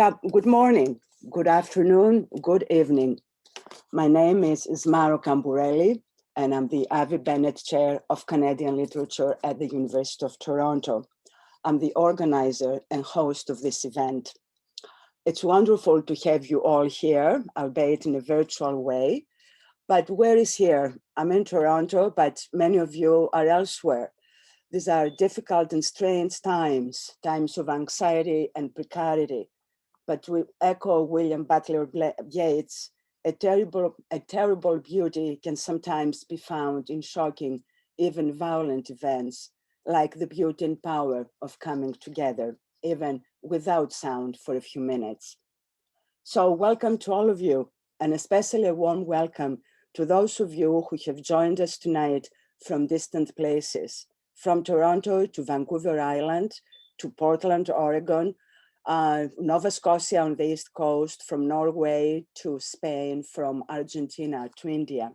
Good morning, good afternoon, good evening. My name is Ismaro Camburelli, and I'm the Avie Bennett Chair of Canadian Literature at the University of Toronto. I'm the organizer and host of this event. It's wonderful to have you all here, albeit in a virtual way. But where is here? I'm in Toronto, but many of you are elsewhere. These are difficult and strange times, times of anxiety and precarity. But we echo William Butler Yeats, a terrible beauty can sometimes be found in shocking, even violent events, like the beauty and power of coming together, even without sound for a few minutes. So welcome to all of you, and especially a warm welcome to those of you who have joined us tonight from distant places, from Toronto to Vancouver Island, to Portland, Oregon, Nova Scotia on the East Coast, from Norway to Spain, from Argentina to India.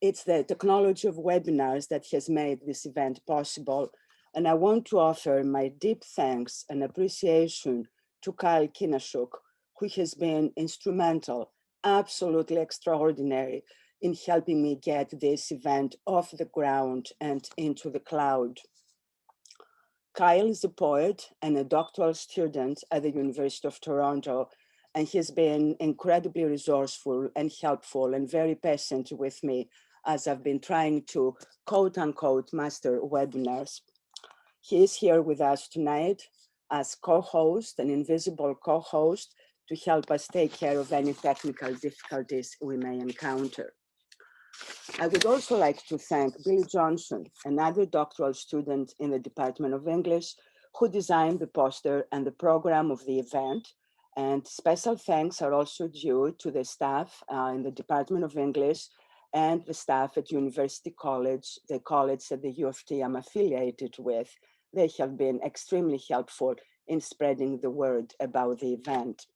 It's the technology of webinars that has made this event possible, and I want to offer my deep thanks and appreciation to Kyle Kinashuk, who has been instrumental, absolutely extraordinary, in helping me get this event off the ground and into the cloud. Kyle is a poet and a doctoral student at the University of Toronto, and he's been incredibly resourceful and helpful and very patient with me as I've been trying to quote unquote master webinars. He is here with us tonight as co-host, an invisible co-host, to help us take care of any technical difficulties we may encounter. I would also like to thank Billy Johnson, another doctoral student in the Department of English, who designed the poster and the program of the event. And special thanks are also due to the staff in the Department of English and the staff at University College, the college at the U of T I'm affiliated with. They have been extremely helpful in spreading the word about the event.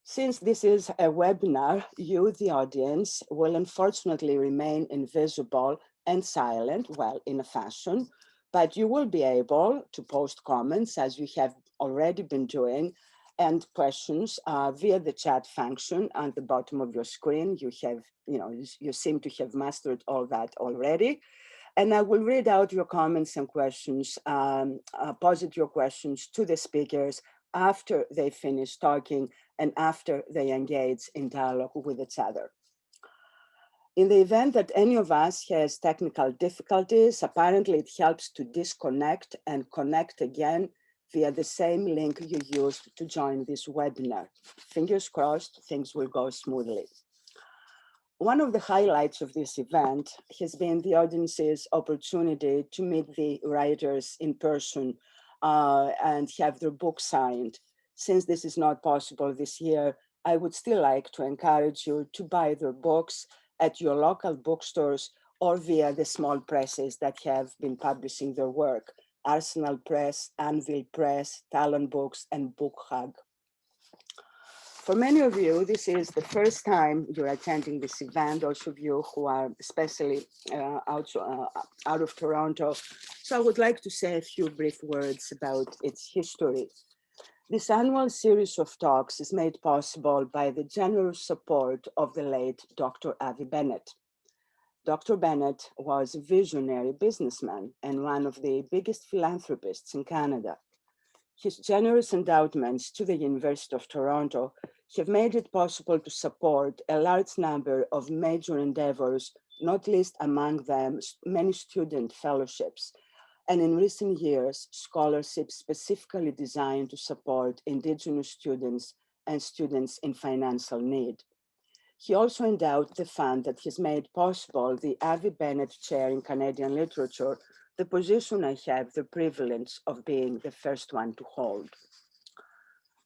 Since this is a webinar, you, the audience, will unfortunately remain invisible and silent, well, in a fashion, but you will be able to post comments as you have already been doing, and questions via the chat function at the bottom of your screen. You seem to have mastered all that already. And I will read out your comments and questions, posit your questions to the speakers after they finish talking and after they engage in dialogue with each other. In the event that any of us has technical difficulties, apparently it helps to disconnect and connect again via the same link you used to join this webinar. Fingers crossed, things will go smoothly. One of the highlights of this event has been the audience's opportunity to meet the writers in person and have their books signed. Since this is not possible this year, I would still like to encourage you to buy their books at your local bookstores or via the small presses that have been publishing their work: Arsenal Press, Anvil Press, Talon Books, and Book Hug. For many of you, this is the first time you're attending this event, those of you who are especially out of Toronto. So I would like to say a few brief words about its history. This annual series of talks is made possible by the generous support of the late Dr. Avie Bennett. Dr. Bennett was a visionary businessman and one of the biggest philanthropists in Canada. His generous endowments to the University of Toronto have made it possible to support a large number of major endeavors, not least among them many student fellowships, and in recent years, scholarships specifically designed to support Indigenous students and students in financial need. He also endowed the fund that has made possible the Avie Bennett Chair in Canadian Literature, the position I have the privilege of being the first one to hold.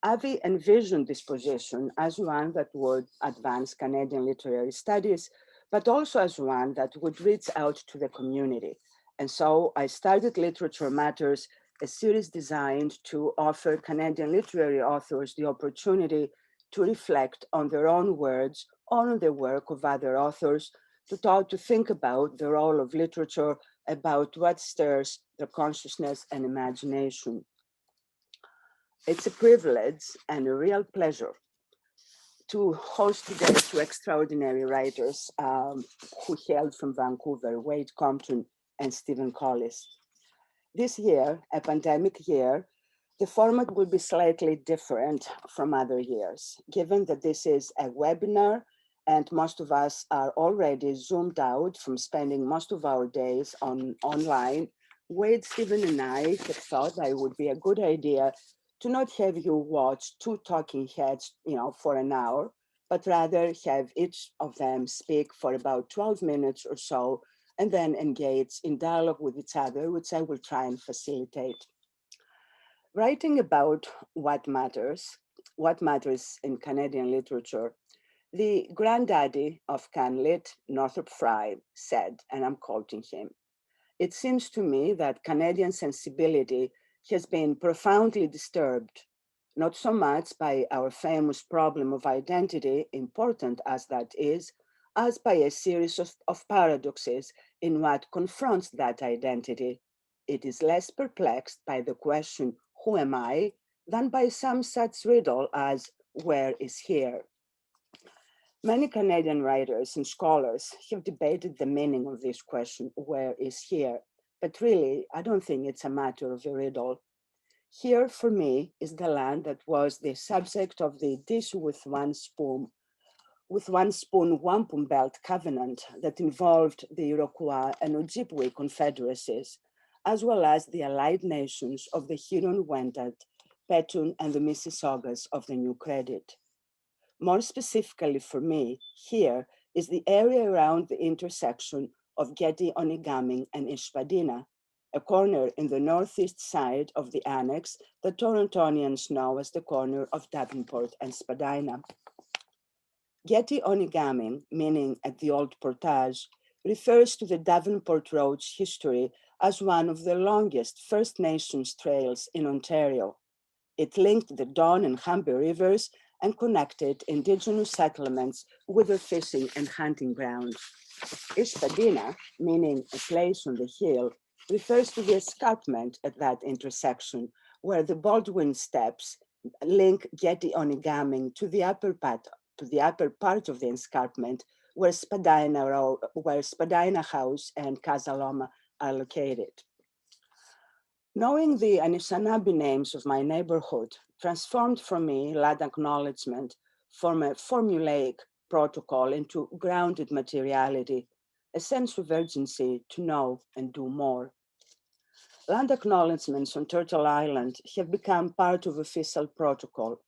Avie envisioned this position as one that would advance Canadian literary studies, but also as one that would reach out to the community. And so I started Literature Matters, a series designed to offer Canadian literary authors the opportunity to reflect on their own words, on the work of other authors, to think about the role of literature, about what stirs their consciousness and imagination. It's a privilege and a real pleasure to host today two extraordinary writers who hailed from Vancouver, Wayde Compton and Stephen Collis. This year, a pandemic year, the format will be slightly different from other years, given that this is a webinar and most of us are already zoomed out from spending most of our days online. Wayde, Stephen, and I have thought that it would be a good idea to not have you watch two talking heads, for an hour, but rather have each of them speak for about 12 minutes or so, and then engage in dialogue with each other, which I will try and facilitate. Writing about what matters in Canadian literature, the granddaddy of CanLit, Northrop Frye, said, and I'm quoting him, "It seems to me that Canadian sensibility has been profoundly disturbed, not so much by our famous problem of identity, important as that is, as by a series of paradoxes in what confronts that identity. It is less perplexed by the question, who am I, than by some such riddle as, where is here?" Many Canadian writers and scholars have debated the meaning of this question, where is here? But really, I don't think it's a matter of a riddle. Here, for me, is the land that was the subject of the dish with one spoon wampum belt covenant that involved the Iroquois and Ojibwe confederacies, as well as the allied nations of the Huron-Wendat, Petun, and the Mississaugas of the New Credit. More specifically for me, here is the area around the intersection of Getty-Onigaming and Ishpadina, a corner in the northeast side of the annex that Torontonians know as the corner of Davenport and Spadina. Getty-Onigaming, meaning at the Old Portage, refers to the Davenport Road's history as one of the longest First Nations trails in Ontario. It linked the Don and Humber rivers and connected Indigenous settlements with their fishing and hunting grounds. Ishpadina, meaning a place on the hill, refers to the escarpment at that intersection, where the Baldwin Steps link Getty-Onigaming to the upper part of the escarpment, where Spadina House and Casa Loma are located. Knowing the Anishinaabe names of my neighborhood transformed for me land acknowledgement from a formulaic protocol into grounded materiality, a sense of urgency to know and do more. Land acknowledgements on Turtle Island have become part of official protocol.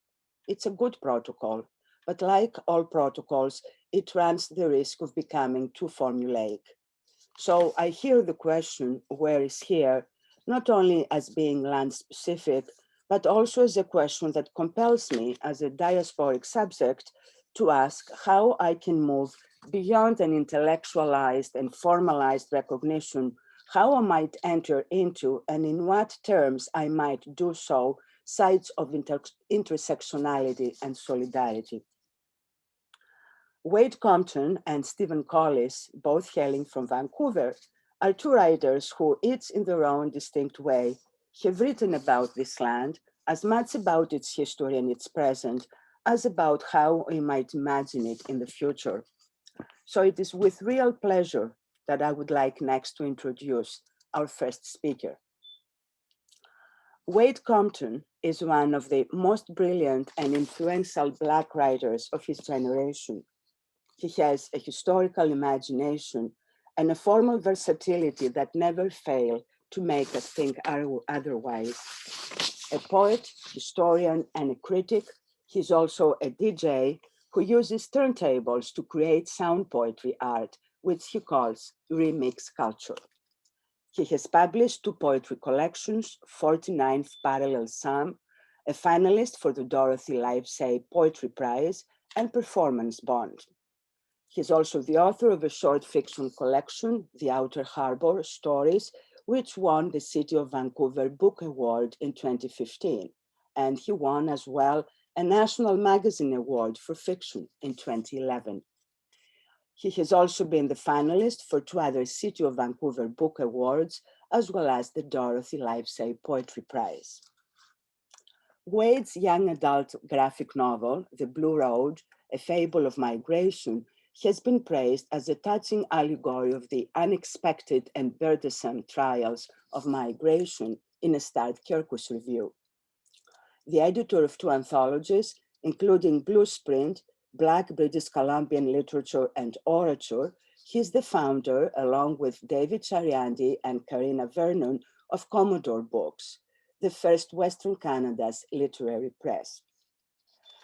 It's a good protocol, but like all protocols, it runs the risk of becoming too formulaic. So I hear the question, where is here, not only as being land specific, but also as a question that compels me as a diasporic subject to ask how I can move beyond an intellectualized and formalized recognition, how I might enter into and in what terms I might do so, sides of intersectionality and solidarity. Wayde Compton and Stephen Collis, both hailing from Vancouver, are two writers who, each in their own distinct way, have written about this land, as much about its history and its present, as about how we might imagine it in the future. So it is with real pleasure that I would like next to introduce our first speaker. Wayde Compton is one of the most brilliant and influential Black writers of his generation. He has a historical imagination and a formal versatility that never fail to make us think otherwise. A poet, historian, and a critic, he's also a DJ who uses turntables to create sound poetry art, which he calls remix culture. He has published 2 poetry collections, 49th Parallel Psalm, a finalist for the Dorothy Livesay Poetry Prize, and Performance Bond. He's also the author of a short fiction collection, The Outer Harbour Stories, which won the City of Vancouver Book Award in 2015. And he won as well a National Magazine Award for Fiction in 2011. He has also been the finalist for 2 other City of Vancouver Book Awards, as well as the Dorothy Livesay Poetry Prize. Wayde's young adult graphic novel, The Blue Road, A Fable of Migration, has been praised as a touching allegory of the unexpected and burdensome trials of migration in a starred Kirkus review. The editor of 2 anthologies, including Bluesprint, Black British Columbian Literature, and Orature, he's the founder, along with David Chariandy and Karina Vernon, of Commodore Books, the first Western Canada's literary press.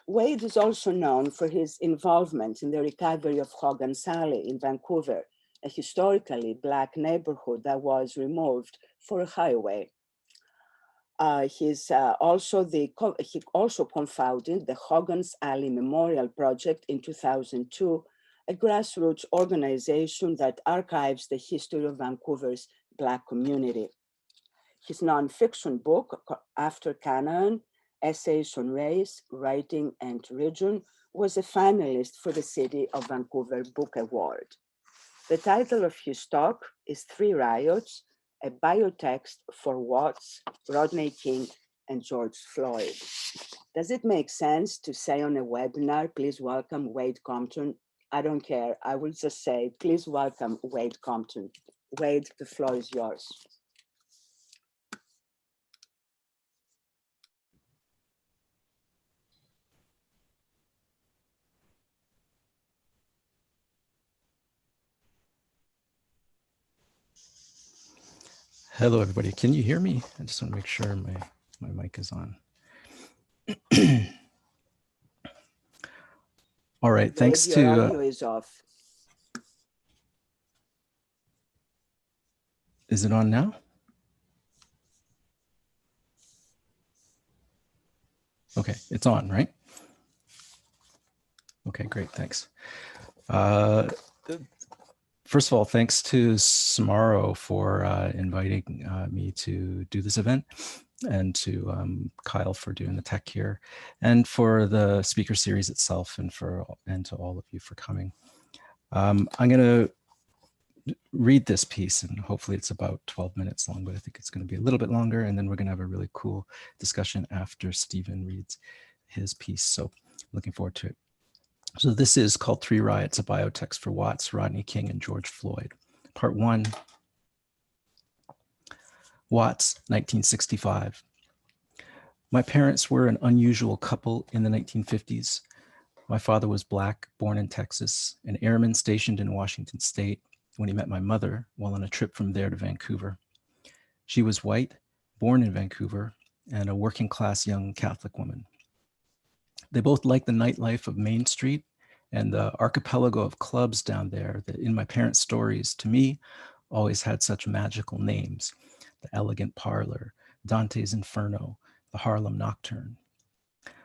Wayde is also known for his involvement in the recovery of Hogan's Alley in Vancouver, a historically Black neighborhood that was removed for a highway. He also co-founded the Hogan's Alley Memorial Project in 2002, a grassroots organization that archives the history of Vancouver's Black community. His nonfiction book, After Canaan, Essays on Race, Writing, and Region, was a finalist for the City of Vancouver Book Award. The title of his talk is 3 Riots, a biotext for Watts, Rodney King, and George Floyd. Does it make sense to say on a webinar, please welcome Wayde Compton? I don't care, I will just say, please welcome Wayde Compton. Wayde, the floor is yours. Hello, everybody. Can you hear me? I just want to make sure my mic is on. All right, Wayde, thanks your to... audio is off. Is it on now? Okay, it's on, right? Okay, great, thanks. First of all, thanks to Samaro for inviting me to do this event, and to Kyle for doing the tech here, and for the speaker series itself, and to all of you for coming. I'm going to read this piece, and hopefully it's about 12 minutes long, but I think it's going to be a little bit longer, and then we're going to have a really cool discussion after Stephen reads his piece. So looking forward to it. So this is called 3 Riots, a biotext for Watts, Rodney King, and George Floyd. Part 1, Watts, 1965. My parents were an unusual couple in the 1950s. My father was Black, born in Texas, an airman stationed in Washington State when he met my mother while on a trip from there to Vancouver. She was white, born in Vancouver, and a working class young Catholic woman. They both liked the nightlife of Main Street and the archipelago of clubs down there that in my parents' stories, to me, always had such magical names. The Elegant Parlor, Dante's Inferno, the Harlem Nocturne.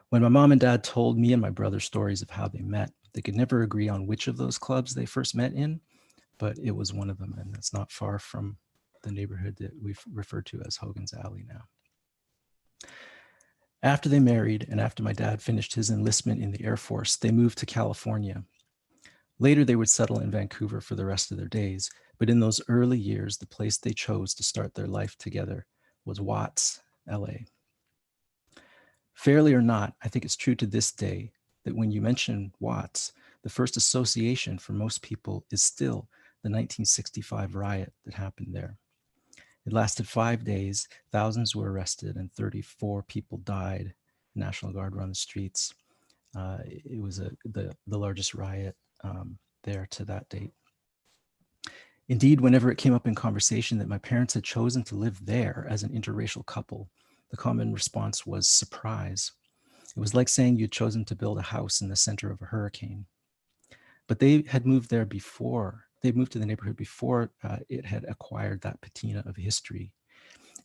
When my mom and dad told me and my brother stories of how they met, they could never agree on which of those clubs they first met in, but it was one of them, and it's not far from the neighborhood that we've referred to as Hogan's Alley now. After they married, and after my dad finished his enlistment in the Air Force, they moved to California. Later, they would settle in Vancouver for the rest of their days, but in those early years, the place they chose to start their life together was Watts, LA. Fairly or not, I think it's true to this day that when you mention Watts, the first association for most people is still the 1965 riot that happened there. It lasted 5 days, thousands were arrested, and 34 people died. The National Guard were on the streets. It was the largest riot there to that date. Indeed, whenever it came up in conversation that my parents had chosen to live there as an interracial couple, the common response was surprise. It was like saying you'd chosen to build a house in the center of a hurricane. But they had moved there before. They moved to the neighborhood before it had acquired that patina of history.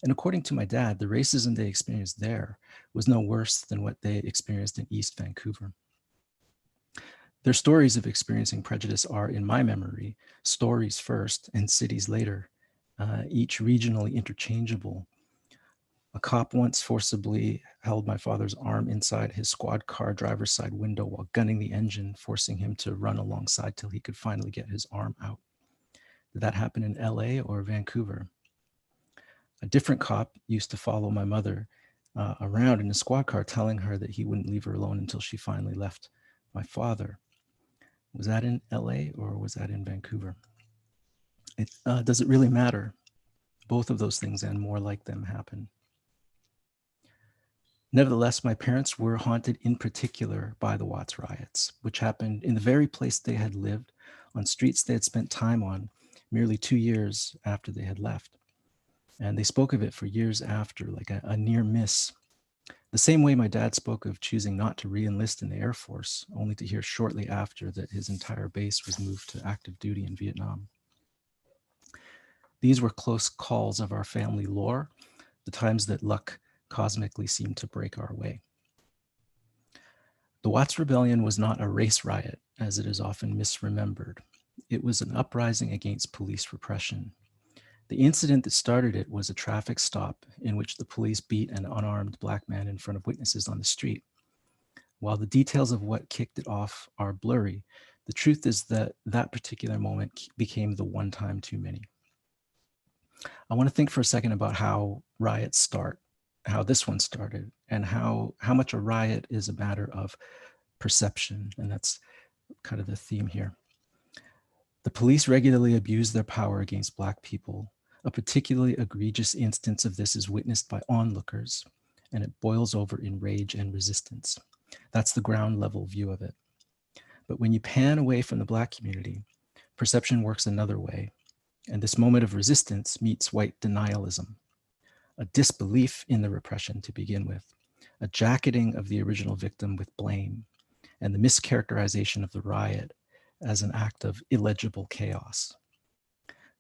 And according to my dad, the racism they experienced there was no worse than what they experienced in East Vancouver. Their stories of experiencing prejudice are, in my memory, stories first and cities later, each regionally interchangeable. A cop once forcibly held my father's arm inside his squad car driver's side window while gunning the engine, forcing him to run alongside till he could finally get his arm out. Did that happen in LA or Vancouver? A different cop used to follow my mother around in a squad car telling her that he wouldn't leave her alone until she finally left my father. Was that in LA or was that in Vancouver? Does it really matter? Both of those things and more like them happen. Nevertheless, my parents were haunted in particular by the Watts riots, which happened in the very place they had lived, on streets they had spent time on merely 2 years after they had left. And they spoke of it for years after, like a near miss. The same way my dad spoke of choosing not to re-enlist in the Air Force, only to hear shortly after that his entire base was moved to active duty in Vietnam. These were close calls of our family lore, the times that luck cosmically seemed to break our way. The Watts Rebellion was not a race riot, as it is often misremembered. It was an uprising against police repression. The incident that started it was a traffic stop in which the police beat an unarmed Black man in front of witnesses on the street. While the details of what kicked it off are blurry, the truth is that that particular moment became the one time too many. I want to think for a second about how riots start, how this one started, and how much a riot is a matter of perception. And that's kind of the theme here. The police regularly abuse their power against Black people. A particularly egregious instance of this is witnessed by onlookers, and it boils over in rage and resistance. That's the ground level view of it. But when you pan away from the Black community, perception works another way. And this moment of resistance meets white denialism, a disbelief in the repression to begin with, a jacketing of the original victim with blame, and the mischaracterization of the riot as an act of illegible chaos.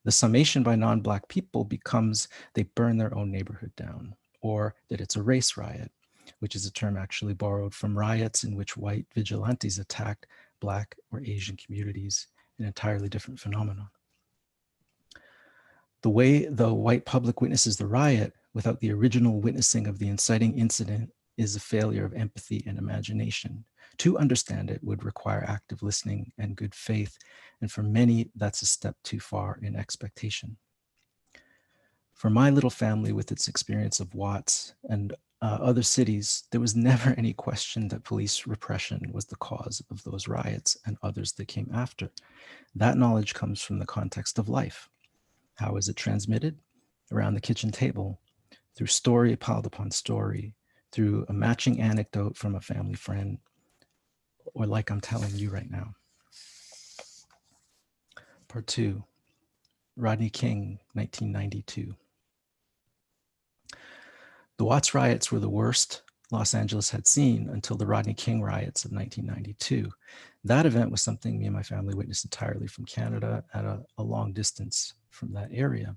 The summation by non-Black people becomes they burn their own neighborhood down, or that it's a race riot, which is a term actually borrowed from riots in which white vigilantes attacked Black or Asian communities, an entirely different phenomenon. The way the white public witnesses the riot without the original witnessing of the inciting incident is a failure of empathy and imagination. To understand it would require active listening and good faith, and for many, that's a step too far in expectation. For my little family with its experience of Watts and other cities, there was never any question that police repression was the cause of those riots and others that came after. That knowledge comes from the context of life. How is it transmitted? Around the kitchen table, through story piled upon story, through a matching anecdote from a family friend, or like I'm telling you right now. Part 2, Rodney King, 1992. The Watts riots were the worst Los Angeles had seen until the Rodney King riots of 1992. That event was something me and my family witnessed entirely from Canada at a long distance from that area.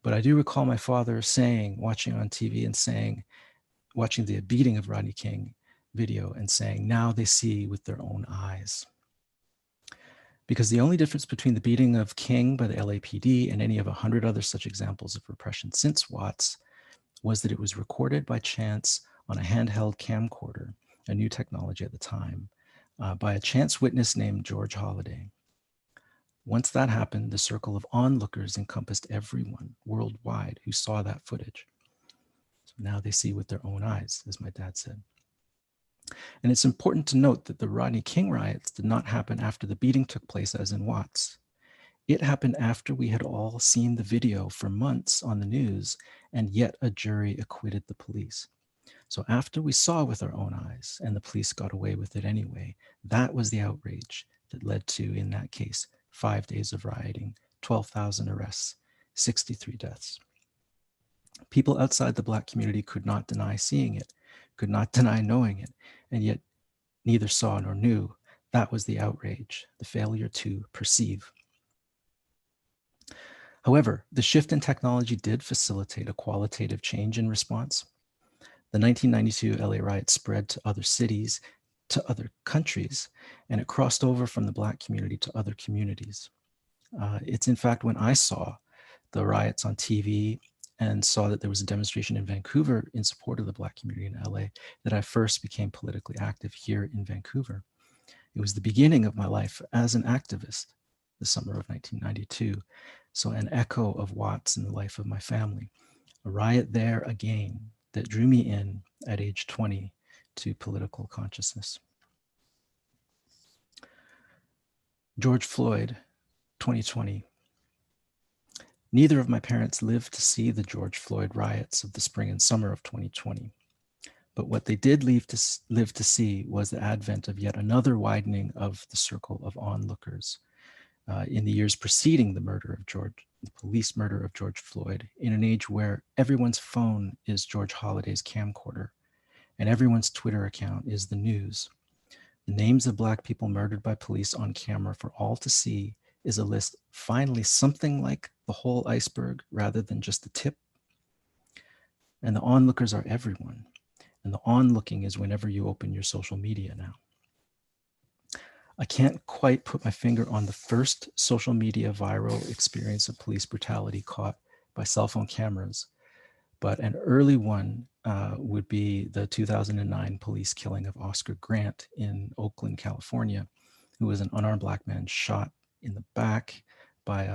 But I do recall my father saying, watching on TV and saying, watching the beating of Rodney King video and saying, now they see with their own eyes. Because the only difference between the beating of King by the LAPD and any of 100 other such examples of repression since Watts was that it was recorded by chance on a handheld camcorder, a new technology at the time, by a chance witness named George Holliday. Once that happened, the circle of onlookers encompassed everyone worldwide who saw that footage. So now they see with their own eyes, as my dad said. And it's important to note that the Rodney King riots did not happen after the beating took place as in Watts. It happened after we had all seen the video for months on the news, and yet a jury acquitted the police. So after we saw with our own eyes and the police got away with it anyway, that was the outrage that led to, in that case, 5 days of rioting, 12,000 arrests, 63 deaths. People outside the Black community could not deny seeing it, could not deny knowing it, and yet neither saw nor knew. That was the outrage, the failure to perceive. However, the shift in technology did facilitate a qualitative change in response. The 1992 LA riot spread to other cities, to other countries, and it crossed over from the Black community to other communities. It's in fact when I saw the riots on TV and saw that there was a demonstration in Vancouver in support of the Black community in LA that I first became politically active here in Vancouver. It was the beginning of my life as an activist, the summer of 1992. So an echo of Watts in the life of my family. A riot there again, that drew me in at age 20 to political consciousness. George Floyd, 2020. Neither of my parents lived to see the George Floyd riots of the spring and summer of 2020. But what they did live to see was the advent of yet another widening of the circle of onlookers in the years preceding the police murder of George Floyd, in an age where everyone's phone is George Holliday's camcorder and everyone's Twitter account is the news. The names of Black people murdered by police on camera for all to see is a list finally something like the whole iceberg rather than just the tip. And the onlookers are everyone. And the onlooking is whenever you open your social media now. I can't quite put my finger on the first social media viral experience of police brutality caught by cell phone cameras, but an early one would be the 2009 police killing of Oscar Grant in Oakland, California, who was an unarmed Black man shot in the back by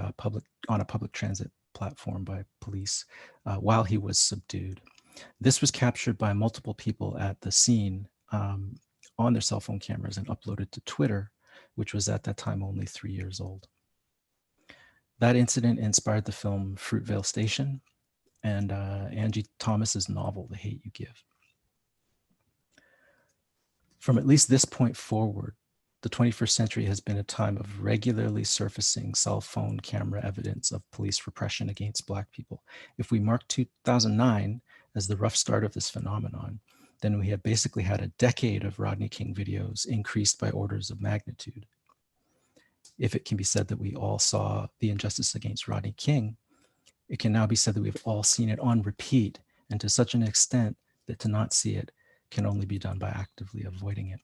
on a public transit platform by police while he was subdued. This was captured by multiple people at the scene on their cell phone cameras and uploaded to Twitter, which was at that time only 3 years old. That incident inspired the film Fruitvale Station and Angie Thomas's novel, The Hate You Give. From at least this point forward, the 21st century has been a time of regularly surfacing cell phone camera evidence of police repression against Black people. If we mark 2009 as the rough start of this phenomenon, then we have basically had a decade of Rodney King videos increased by orders of magnitude. If it can be said that we all saw the injustice against Rodney King, it can now be said that we've all seen it on repeat, and to such an extent that to not see it can only be done by actively avoiding it.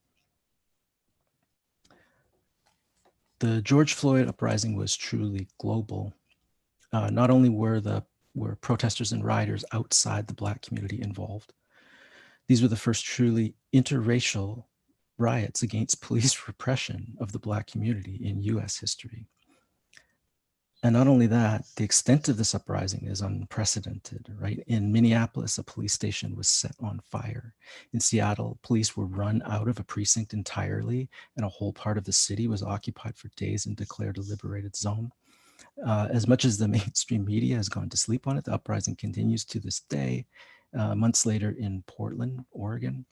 The George Floyd uprising was truly global. Not only were protesters and rioters outside the Black community involved, these were the first truly interracial riots against police repression of the Black community in US history. And not only that, the extent of this uprising is unprecedented, right? In Minneapolis, a police station was set on fire. In Seattle, police were run out of a precinct entirely, and a whole part of the city was occupied for days and declared a liberated zone. As much as the mainstream media has gone to sleep on it, the uprising continues to this day, months later in Portland, Oregon.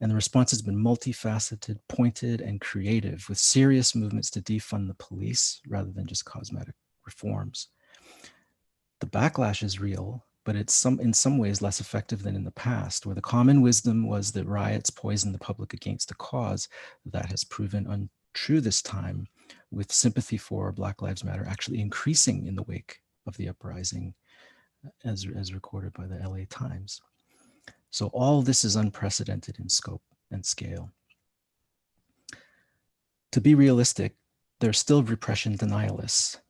And the response has been multifaceted, pointed, and creative, with serious movements to defund the police rather than just cosmetic reforms. The backlash is real, but it's in some ways less effective than in the past, where the common wisdom was that riots poison the public against a cause. That has proven untrue this time, with sympathy for Black Lives Matter actually increasing in the wake of the uprising, as recorded by the LA Times. So all this is unprecedented in scope and scale. To be realistic, there are still repression denialists,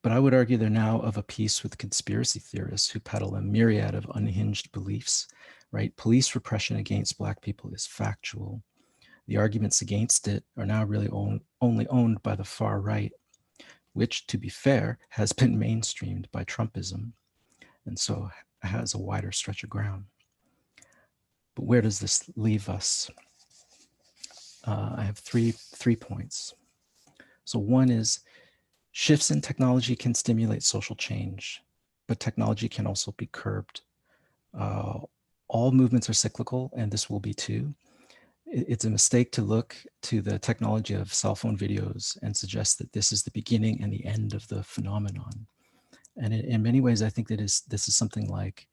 but I would argue they're now of a piece with conspiracy theorists who peddle a myriad of unhinged beliefs, right? Police repression against Black people is factual. The arguments against it are now really only owned by the far right, which, to be fair, has been mainstreamed by Trumpism, and so has a wider stretch of ground. But where does this leave us? I have three points. So one is shifts in technology can stimulate social change, but technology can also be curbed. All movements are cyclical, and this will be too. It's a mistake to look to the technology of cell phone videos and suggest that this is the beginning and the end of the phenomenon. And in many ways, I think that this is something like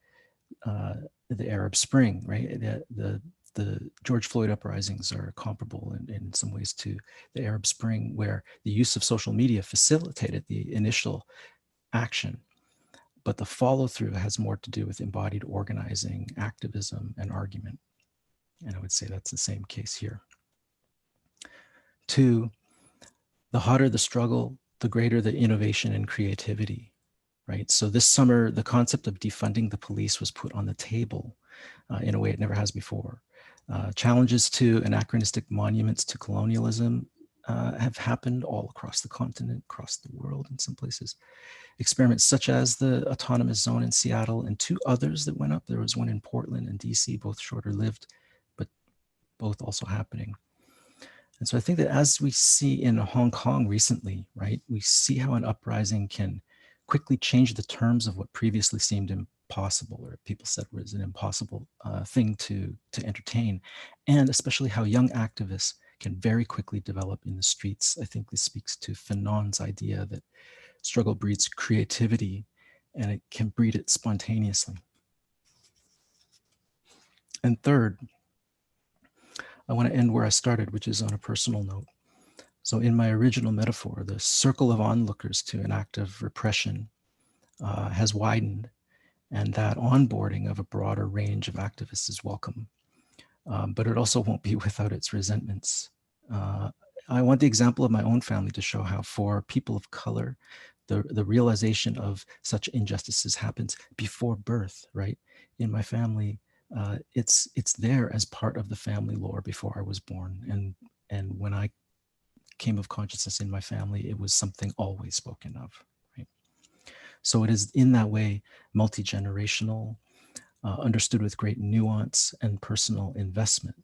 the Arab Spring, right? The George Floyd uprisings are comparable in some ways to the Arab Spring, where the use of social media facilitated the initial action, but the follow-through has more to do with embodied organizing, activism, and argument. And I would say that's the same case here. 2, the hotter the struggle, the greater the innovation and creativity. Right. So this summer, the concept of defunding the police was put on the table in a way it never has before. Challenges to anachronistic monuments to colonialism have happened all across the continent, across the world in some places. Experiments such as the autonomous zone in Seattle and two others that went up. There was one in Portland and DC, both shorter lived, but both also happening. And so I think that as we see in Hong Kong recently, right, we see how an uprising can quickly change the terms of what previously seemed impossible, or people said was an impossible thing to entertain, and especially how young activists can very quickly develop in the streets. I think this speaks to Fanon's idea that struggle breeds creativity and it can breed it spontaneously. And third, I want to end where I started, which is on a personal note. So in my original metaphor, the circle of onlookers to an act of repression has widened, and that onboarding of a broader range of activists is welcome. But it also won't be without its resentments. I want the example of my own family to show how for people of color, the realization of such injustices happens before birth, right? In my family, it's there as part of the family lore before I was born. And when I came of consciousness in my family, it was something always spoken of, right? So it is in that way multi-generational, understood with great nuance and personal investment.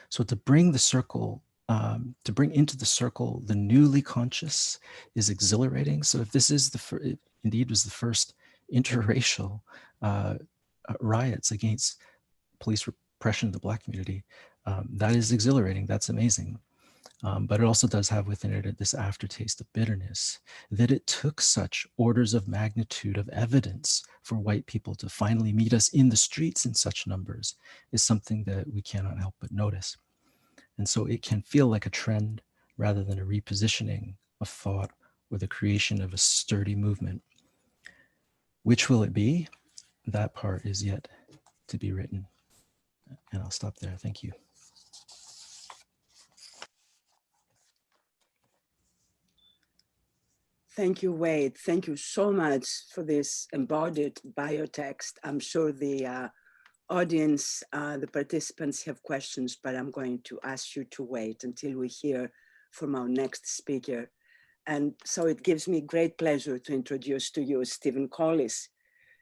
So to bring the circle, to bring into the circle the newly conscious is exhilarating. So if this is it indeed was the first interracial riots against police repression of the Black community, that is exhilarating, that's amazing. But it also does have within it this aftertaste of bitterness, that it took such orders of magnitude of evidence for white people to finally meet us in the streets in such numbers is something that we cannot help but notice. And so it can feel like a trend rather than a repositioning of thought or the creation of a sturdy movement. Which will it be? That part is yet to be written. And I'll stop there. Thank you. Thank you, Wayde. Thank you so much for this embodied biotext. I'm sure the audience, the participants have questions, but I'm going to ask you to wait until we hear from our next speaker. And so it gives me great pleasure to introduce to you Stephen Collis.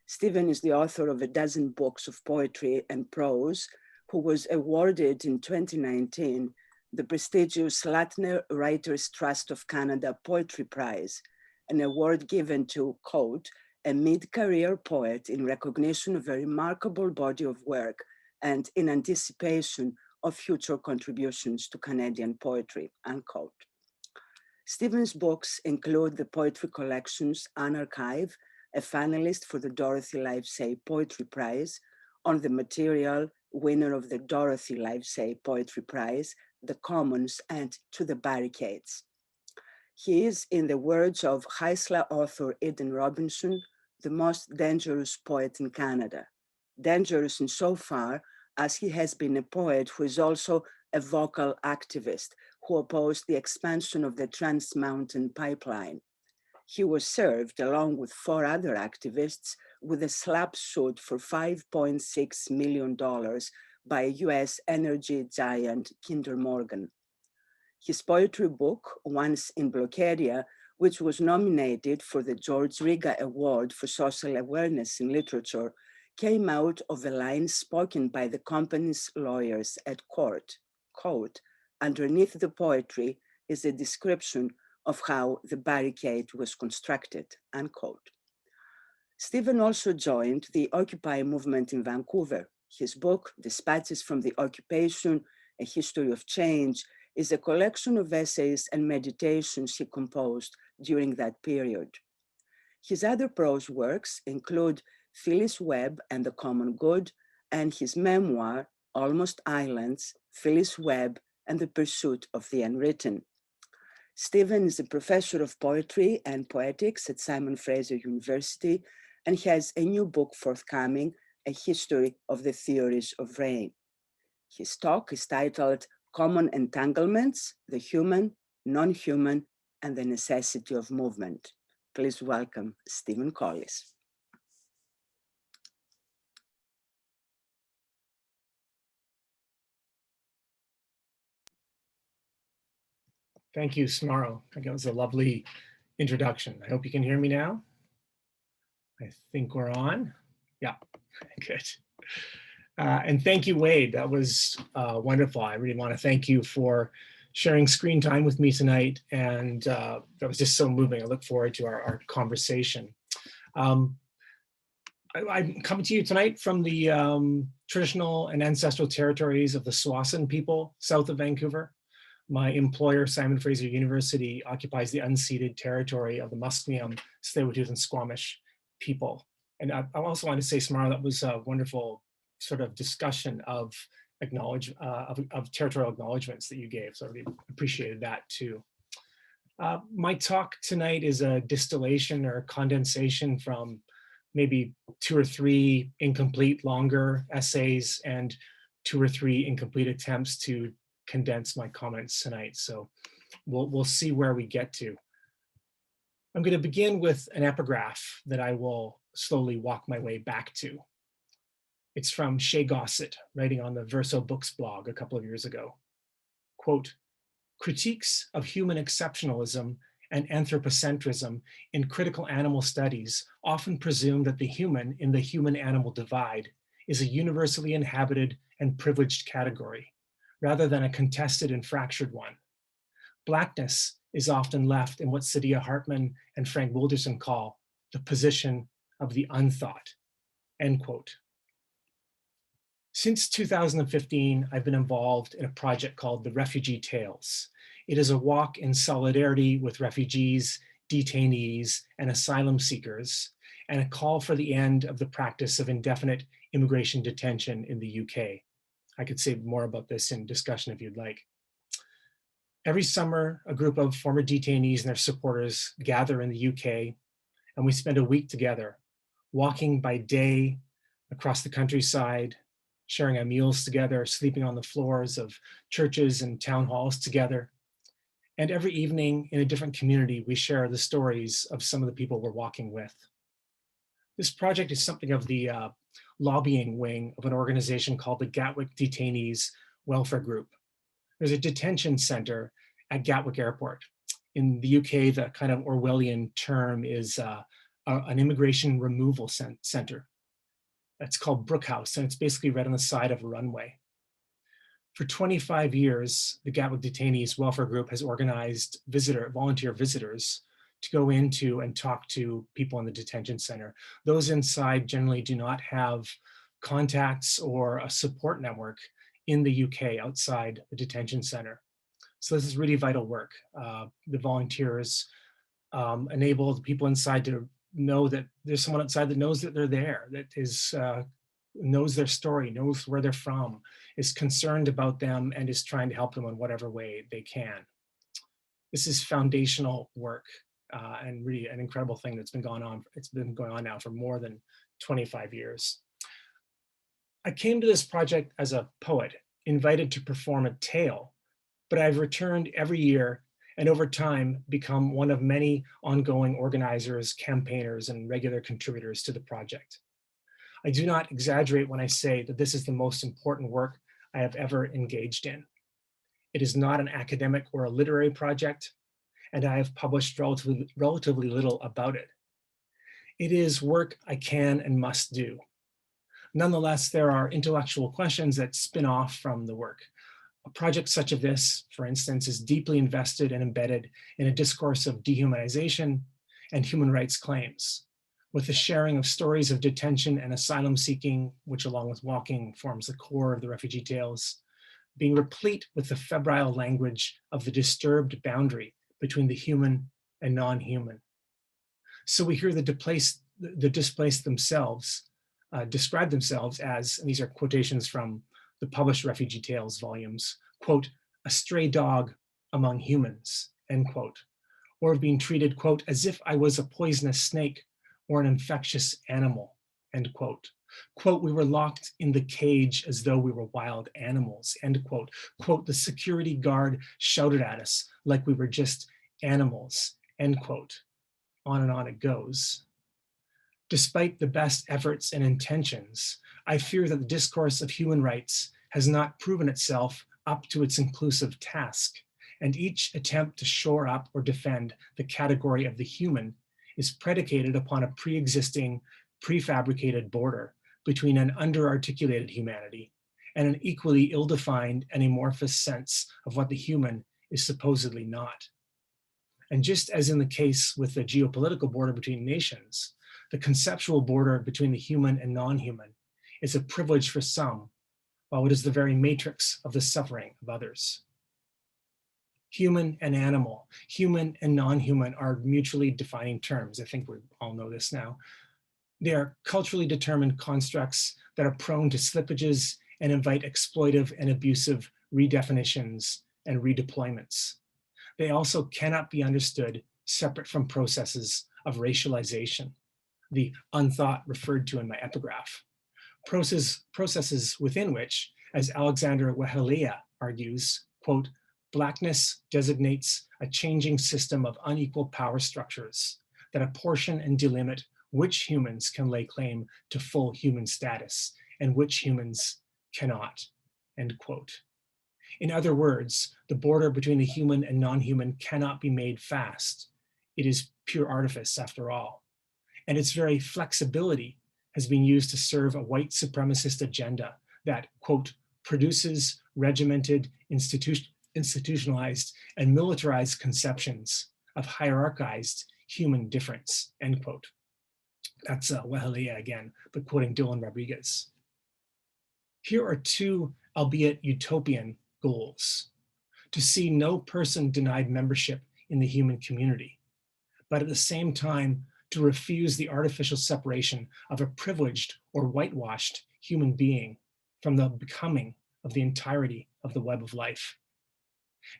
Stephen is the author of a dozen books of poetry and prose, who was awarded in 2019 the prestigious Latner Writers' Trust of Canada Poetry Prize, an award given to, quote, a mid-career poet in recognition of a remarkable body of work and in anticipation of future contributions to Canadian poetry, unquote. Stephen's books include the poetry collections Unarchive, a finalist for the Dorothy Livesay Poetry Prize, On the Material, winner of the Dorothy Livesay Poetry Prize, The Commons, and To the Barricades. He is, in the words of Heisler author Eden Robinson, the most dangerous poet in Canada. Dangerous insofar as he has been a poet who is also a vocal activist who opposed the expansion of the Trans Mountain Pipeline. He was served, along with 4 other activists, with a slap suit for $5.6 million by US energy giant Kinder Morgan. His poetry book, Once in Blocadia, which was nominated for the George Riga Award for Social Awareness in Literature, came out of a line spoken by the company's lawyers at court. Quote, underneath the poetry is a description of how the barricade was constructed, unquote. Stephen also joined the Occupy movement in Vancouver. His book, Dispatches from the Occupation, A History of Change, is a collection of essays and meditations he composed during that period. His other prose works include Phyllis Webb and the Common Good, and his memoir, Almost Islands, Phyllis Webb and the Pursuit of the Unwritten. Stephen is a professor of poetry and poetics at Simon Fraser University and has a new book forthcoming, A History of the Theories of Rain. His talk is titled Common Entanglements, the Human, Non-Human, and the Necessity of Movement. Please welcome Stephen Collis. Thank you, Smaro. I think it was a lovely introduction. I hope you can hear me now. I think we're on. Yeah, good. And thank you, Wayde. That was wonderful. I really want to thank you for sharing screen time with me tonight. And that was just so moving. I look forward to our conversation. I'm coming to you tonight from the traditional and ancestral territories of the Tsawwassen people south of Vancouver. My employer, Simon Fraser University, occupies the unceded territory of the Musqueam, Tsleil-Waututh, and Squamish people. And I also want to say, Samara, that was a wonderful sort of discussion of territorial acknowledgements that you gave. So I really appreciated that too. My talk tonight is a distillation or condensation from maybe 2 or 3 incomplete longer essays and 2 or 3 incomplete attempts to condense my comments tonight. So we'll see where we get to. I'm going to begin with an epigraph that I will slowly walk my way back to. It's from Shay Gossett, writing on the Verso Books blog a couple of years ago. Quote, critiques of human exceptionalism and anthropocentrism in critical animal studies often presume that the human in the human-animal divide is a universally inhabited and privileged category, rather than a contested and fractured one. Blackness is often left in what Saidiya Hartman and Frank Wilderson call the position of the unthought, end quote. Since 2015, I've been involved in a project called the Refugee Tales. It is a walk in solidarity with refugees, detainees, and asylum seekers, and a call for the end of the practice of indefinite immigration detention in the UK. I could say more about this in discussion if you'd like. Every summer, a group of former detainees and their supporters gather in the UK, and we spend a week together, walking by day across the countryside, sharing our meals together, sleeping on the floors of churches and town halls together. And every evening in a different community, we share the stories of some of the people we're walking with. This project is something of the lobbying wing of an organization called the Gatwick Detainees Welfare Group. There's a detention center at Gatwick Airport. In the UK, the kind of Orwellian term is an immigration removal center. It's called Brook House, and it's basically right on the side of a runway. For 25 years, the Gatwick Detainees Welfare Group has organized volunteer visitors to go into and talk to people in the detention center. Those inside generally do not have contacts or a support network in the UK outside the detention center. So this is really vital work. The volunteers enable the people inside to know that there's someone outside that knows that they're there, that is knows their story, knows where they're from, is concerned about them, and is trying to help them in whatever way they can. This is foundational work and really an incredible thing that's been going on. It's been going on now for more than 25 years. I came to this project as a poet, invited to perform a tale, but I've returned every year and over time become one of many ongoing organizers, campaigners, and regular contributors to the project. I do not exaggerate when I say that this is the most important work I have ever engaged in. It is not an academic or a literary project, and I have published relatively little about it. It is work I can and must do. Nonetheless, there are intellectual questions that spin off from the work. A project such as this, for instance, is deeply invested and embedded in a discourse of dehumanization and human rights claims, with the sharing of stories of detention and asylum seeking, which along with walking forms the core of the Refugee Tales, being replete with the febrile language of the disturbed boundary between the human and non-human. So we hear the displaced themselves describe themselves as, and these are quotations from the published Refugee Tales volumes, quote, a stray dog among humans, end quote, or of being treated, quote, as if I was a poisonous snake or an infectious animal, end quote. Quote, we were locked in the cage as though we were wild animals, end quote. Quote, the security guard shouted at us like we were just animals, end quote. On and on it goes. Despite the best efforts and intentions, I fear that the discourse of human rights has not proven itself up to its inclusive task, and each attempt to shore up or defend the category of the human is predicated upon a pre-existing, prefabricated border between an under-articulated humanity and an equally ill-defined and amorphous sense of what the human is supposedly not. And just as in the case with the geopolitical border between nations, the conceptual border between the human and non-human is a privilege for some, while it is the very matrix of the suffering of others. Human and animal, human and non-human are mutually defining terms. I think we all know this now. They are culturally determined constructs that are prone to slippages and invite exploitive and abusive redefinitions and redeployments. They also cannot be understood separate from processes of racialization, the unthought referred to in my epigraph. Processes within which, as Alexander Wehelia argues, quote, blackness designates a changing system of unequal power structures that apportion and delimit which humans can lay claim to full human status and which humans cannot, end quote. In other words, the border between the human and non-human cannot be made fast. It is pure artifice after all. And its very flexibility has been used to serve a white supremacist agenda that, quote, produces regimented, institutionalized, and militarized conceptions of hierarchized human difference, end quote. That's Wehelia again, but quoting Dylan Rodriguez. Here are two, albeit utopian, goals: to see no person denied membership in the human community, but at the same time to refuse the artificial separation of a privileged or whitewashed human being from the becoming of the entirety of the web of life.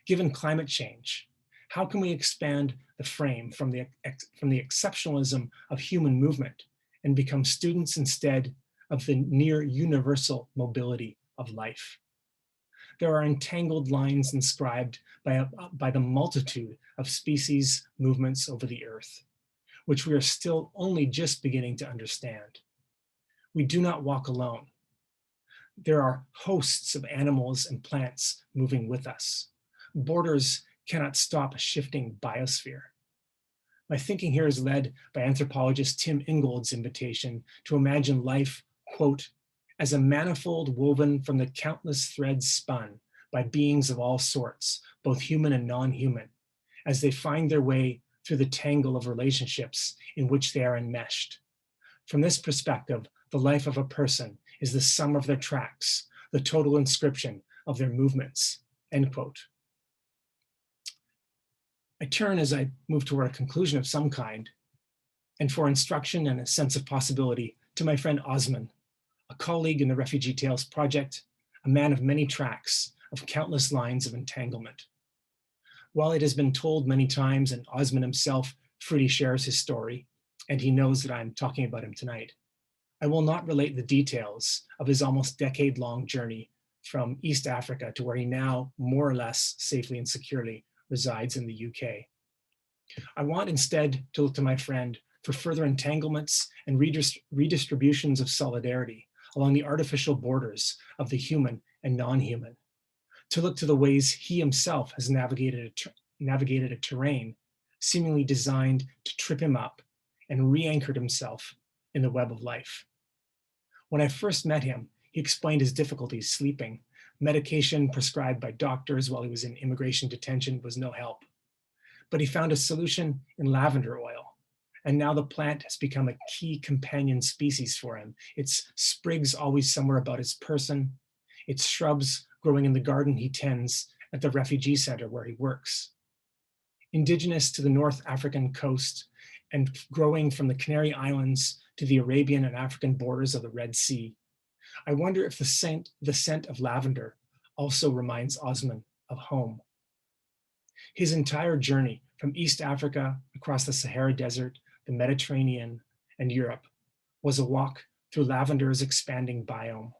Given climate change, how can we expand the frame from the exceptionalism of human movement and become students instead of the near universal mobility of life? There are entangled lines inscribed by the multitude of species movements over the earth, which we are still only just beginning to understand. We do not walk alone. There are hosts of animals and plants moving with us. Borders cannot stop a shifting biosphere. My thinking here is led by anthropologist Tim Ingold's invitation to imagine life, quote, as a manifold woven from the countless threads spun by beings of all sorts, both human and non-human, as they find their way through the tangle of relationships in which they are enmeshed. From this perspective, the life of a person is the sum of their tracks, the total inscription of their movements, end quote. I turn as I move toward a conclusion of some kind, and for instruction and a sense of possibility, to my friend Osman, a colleague in the Refugee Tales project, a man of many tracks, of countless lines of entanglement. While it has been told many times, and Osman himself freely shares his story, and he knows that I'm talking about him tonight, I will not relate the details of his almost decade-long journey from East Africa to where he now, more or less safely and securely, resides in the UK. I want instead to look to my friend for further entanglements and redistributions of solidarity along the artificial borders of the human and non-human, to look to the ways he himself has navigated a terrain seemingly designed to trip him up and re-anchored himself in the web of life. When I first met him, he explained his difficulties sleeping. Medication prescribed by doctors while he was in immigration detention was no help. But he found a solution in lavender oil, and now the plant has become a key companion species for him. Its sprigs always somewhere about his person, its shrubs growing in the garden he tends at the refugee center where he works. Indigenous to the North African coast and growing from the Canary Islands to the Arabian and African borders of the Red Sea, I wonder if the scent of lavender also reminds Osman of home. His entire journey from East Africa across the Sahara Desert, the Mediterranean, and Europe was a walk through lavender's expanding biome.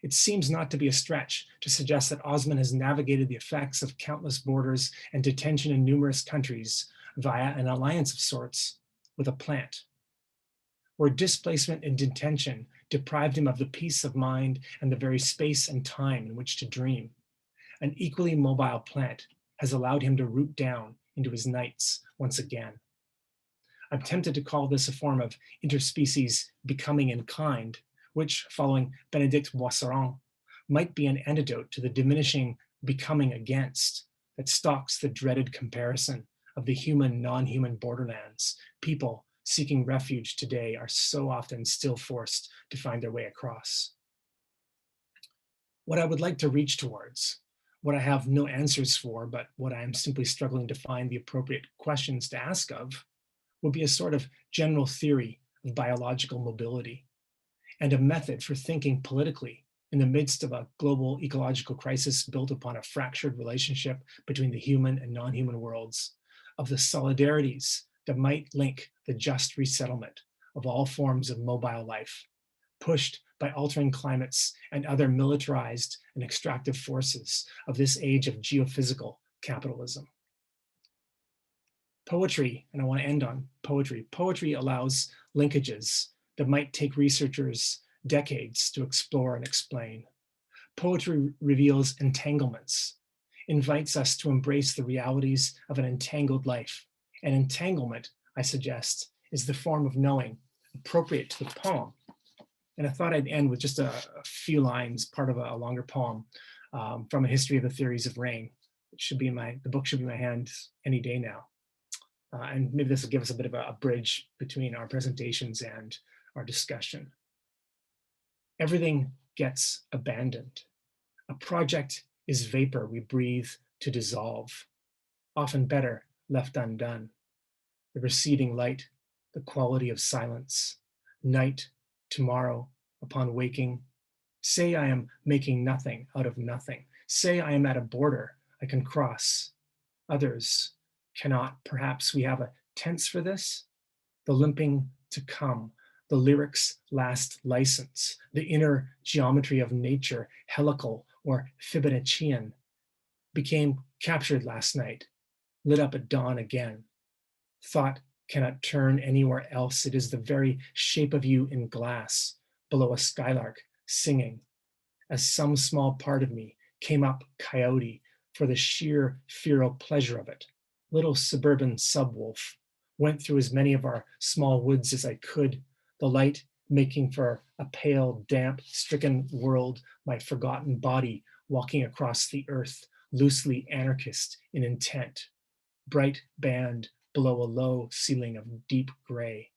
It seems not to be a stretch to suggest that Osman has navigated the effects of countless borders and detention in numerous countries via an alliance of sorts with a plant. Where displacement and detention deprived him of the peace of mind and the very space and time in which to dream, an equally mobile plant has allowed him to root down into his nights once again. I'm tempted to call this a form of interspecies becoming in kind, which, following Bénédicte Boisseron, might be an antidote to the diminishing becoming against that stalks the dreaded comparison of the human-non-human borderlands. People seeking refuge today are so often still forced to find their way across. What I would like to reach towards, what I have no answers for, but what I am simply struggling to find the appropriate questions to ask of, would be a sort of general theory of biological mobility and a method for thinking politically in the midst of a global ecological crisis built upon a fractured relationship between the human and non-human worlds, of the solidarities that might link the just resettlement of all forms of mobile life, pushed by altering climates and other militarized and extractive forces of this age of geophysical capitalism. Poetry, and I want to end on poetry. Poetry allows linkages that might take researchers decades to explore and explain. Poetry reveals entanglements, invites us to embrace the realities of an entangled life. And entanglement, I suggest, is the form of knowing appropriate to the poem. And I thought I'd end with just a few lines, part of a longer poem from A History of the Theories of Rain. It should be in the book should be in my hand any day now. And maybe this will give us a bit of a bridge between our presentations and our discussion. Everything gets abandoned. A project is vapor we breathe to dissolve, often better left undone. The receding light, the quality of silence, night, tomorrow, upon waking. Say I am making nothing out of nothing. Say I am at a border I can cross. Others cannot. Perhaps we have a tense for this. The limping to come, the lyric's last license, the inner geometry of nature, helical or Fibonaccian, became captured last night, lit up at dawn again. Thought cannot turn anywhere else. It is the very shape of you in glass, below a skylark singing, as some small part of me came up coyote for the sheer feral pleasure of it. Little suburban subwolf, went through as many of our small woods as I could, the light making for a pale, damp, stricken world, my forgotten body walking across the earth, loosely anarchist in intent. Bright band below a low ceiling of deep gray.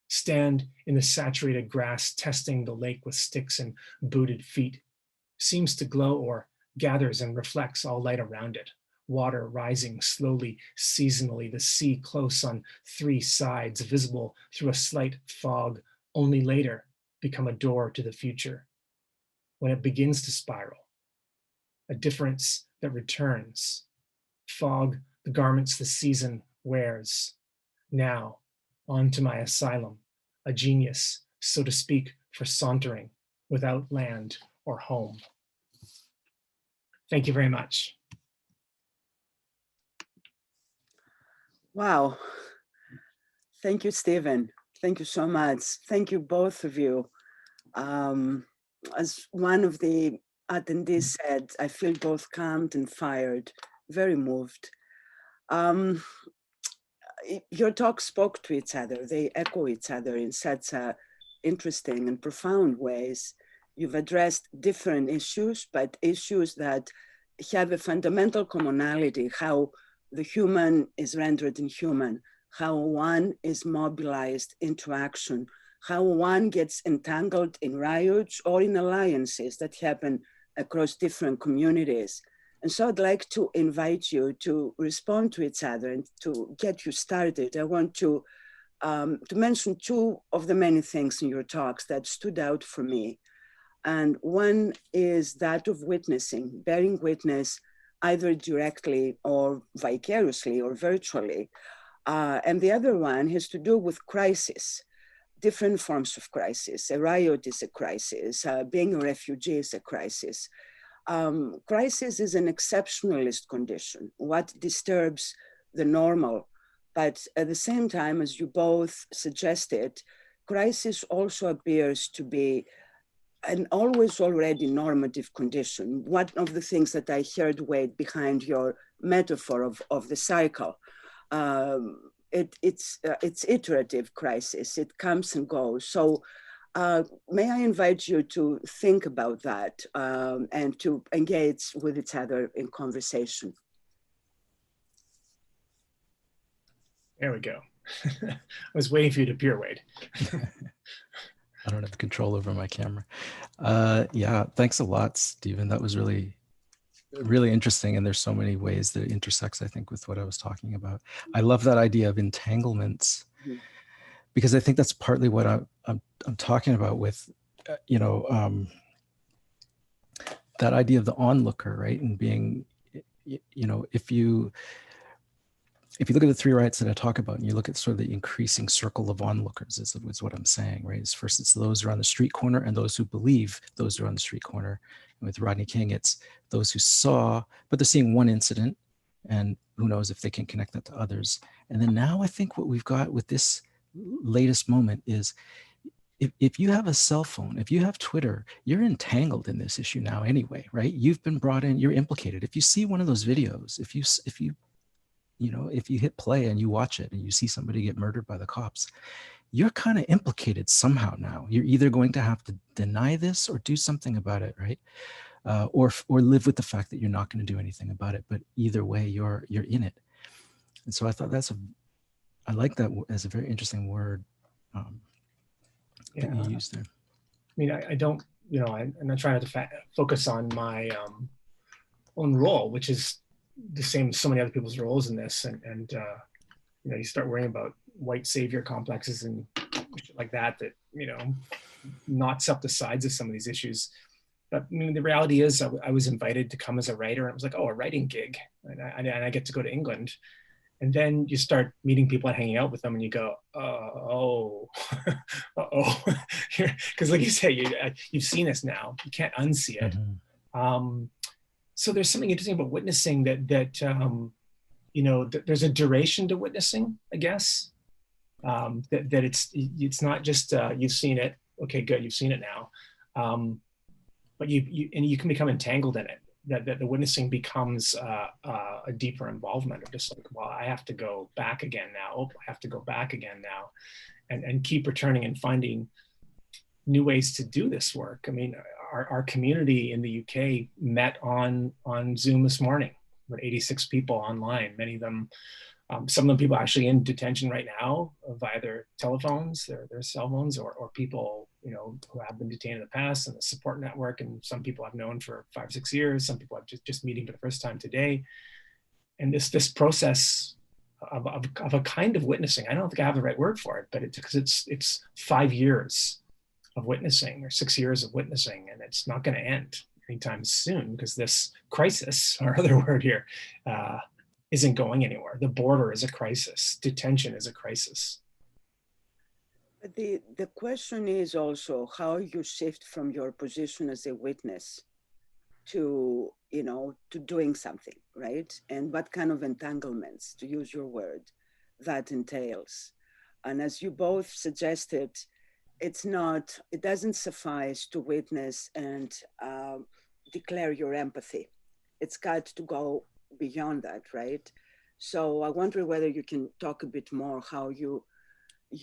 Stand in the saturated grass, testing the lake with sticks and booted feet. Seems to glow or gathers and reflects all light around it. Water rising slowly, seasonally, the sea close on three sides, visible through a slight fog, only later become a door to the future. When it begins to spiral, a difference that returns. Fog, the garments the season wears. Now, on to my asylum, a genius, so to speak, for sauntering without land or home. Thank you very much. Wow. Thank you, Stephen. Thank you so much. Thank you, both of you. As one of the attendees said, I feel both calmed and fired, very moved. Your talks spoke to each other. They echo each other in such interesting and profound ways. You've addressed different issues, but issues that have a fundamental commonality, how the human is rendered inhuman, how one is mobilized into action, how one gets entangled in riots or in alliances that happen across different communities. And so I'd like to invite you to respond to each other and to get you started. I want to mention two of the many things in your talks that stood out for me. And one is that of witnessing, bearing witness either directly or vicariously or virtually. And the other one has to do with crisis, different forms of crisis. A riot is a crisis. Being a refugee is a crisis. Crisis is an exceptionalist condition, what disturbs the normal. But at the same time, as you both suggested, crisis also appears to be an always already normative condition. One of the things that I heard, Wayde, behind your metaphor of the cycle, it's iterative crisis. It comes and goes. So may I invite you to think about that and to engage with each other in conversation. There we go. I was waiting for you to appear, Wayde. I don't have control over my camera. Yeah, thanks a lot, Stephen. That was really, really interesting. And there's so many ways that it intersects, I think, with what I was talking about. I love that idea of entanglements, because I think that's partly what I'm talking about with, that idea of the onlooker, right? And being, if you look at the three rights that I talk about, and you look at sort of the increasing circle of onlookers, is what I'm saying, right? It's first, it's those who are on the street corner and those who believe those who are on the street corner. And with Rodney King, it's those who saw, but they're seeing one incident, and who knows if they can connect that to others. And then now I think what we've got with this latest moment is, if you have a cell phone, if you have Twitter, you're entangled in this issue now anyway, right? You've been brought in, you're implicated. If you see one of those videos, if you hit play and you watch it and you see somebody get murdered by the cops, you're kind of implicated somehow now. You're either going to have to deny this or do something about it, right? Or live with the fact that you're not going to do anything about it. But either way, you're in it. And so I thought I like that as a very interesting word that you used there. I mean, I don't, I'm not trying to focus on my own role, which is the same as so many other people's roles in this, and you start worrying about white savior complexes and shit like that knots up the sides of some of these issues. But I mean, the reality is I was invited to come as a writer, and it was like, oh, a writing gig, and I get to go to England. And then you start meeting people and hanging out with them, and you go, because like you say, you've seen this now, you can't unsee it. Mm-hmm. So there's something interesting about witnessing that there's a duration to witnessing, I guess. That it's not just you've seen it, okay, good, you've seen it now, but you can become entangled in it. That the witnessing becomes a deeper involvement of just like, well, I have to go back again now. Oh, I have to go back again now, and keep returning and finding new ways to do this work. I mean, our community in the UK met on Zoom this morning with 86 people online. Many of them, some of the people actually in detention right now via their telephones, their cell phones, or people who have been detained in the past, and the support network. And some people I've known for 5-6 years. Some people I've just meeting for the first time today. And this process of a kind of witnessing, I don't think I have the right word for it, but because it's 5 years of witnessing, or 6 years of witnessing, and it's not going to end anytime soon, because this crisis, our other word here, isn't going anywhere. The border is a crisis. Detention is a crisis. The question is also how you shift from your position as a witness to doing something, right? And what kind of entanglements, to use your word, that entails. And as you both suggested, it doesn't suffice to witness and declare your empathy. It's got to go beyond that, right? So I wonder whether you can talk a bit more how you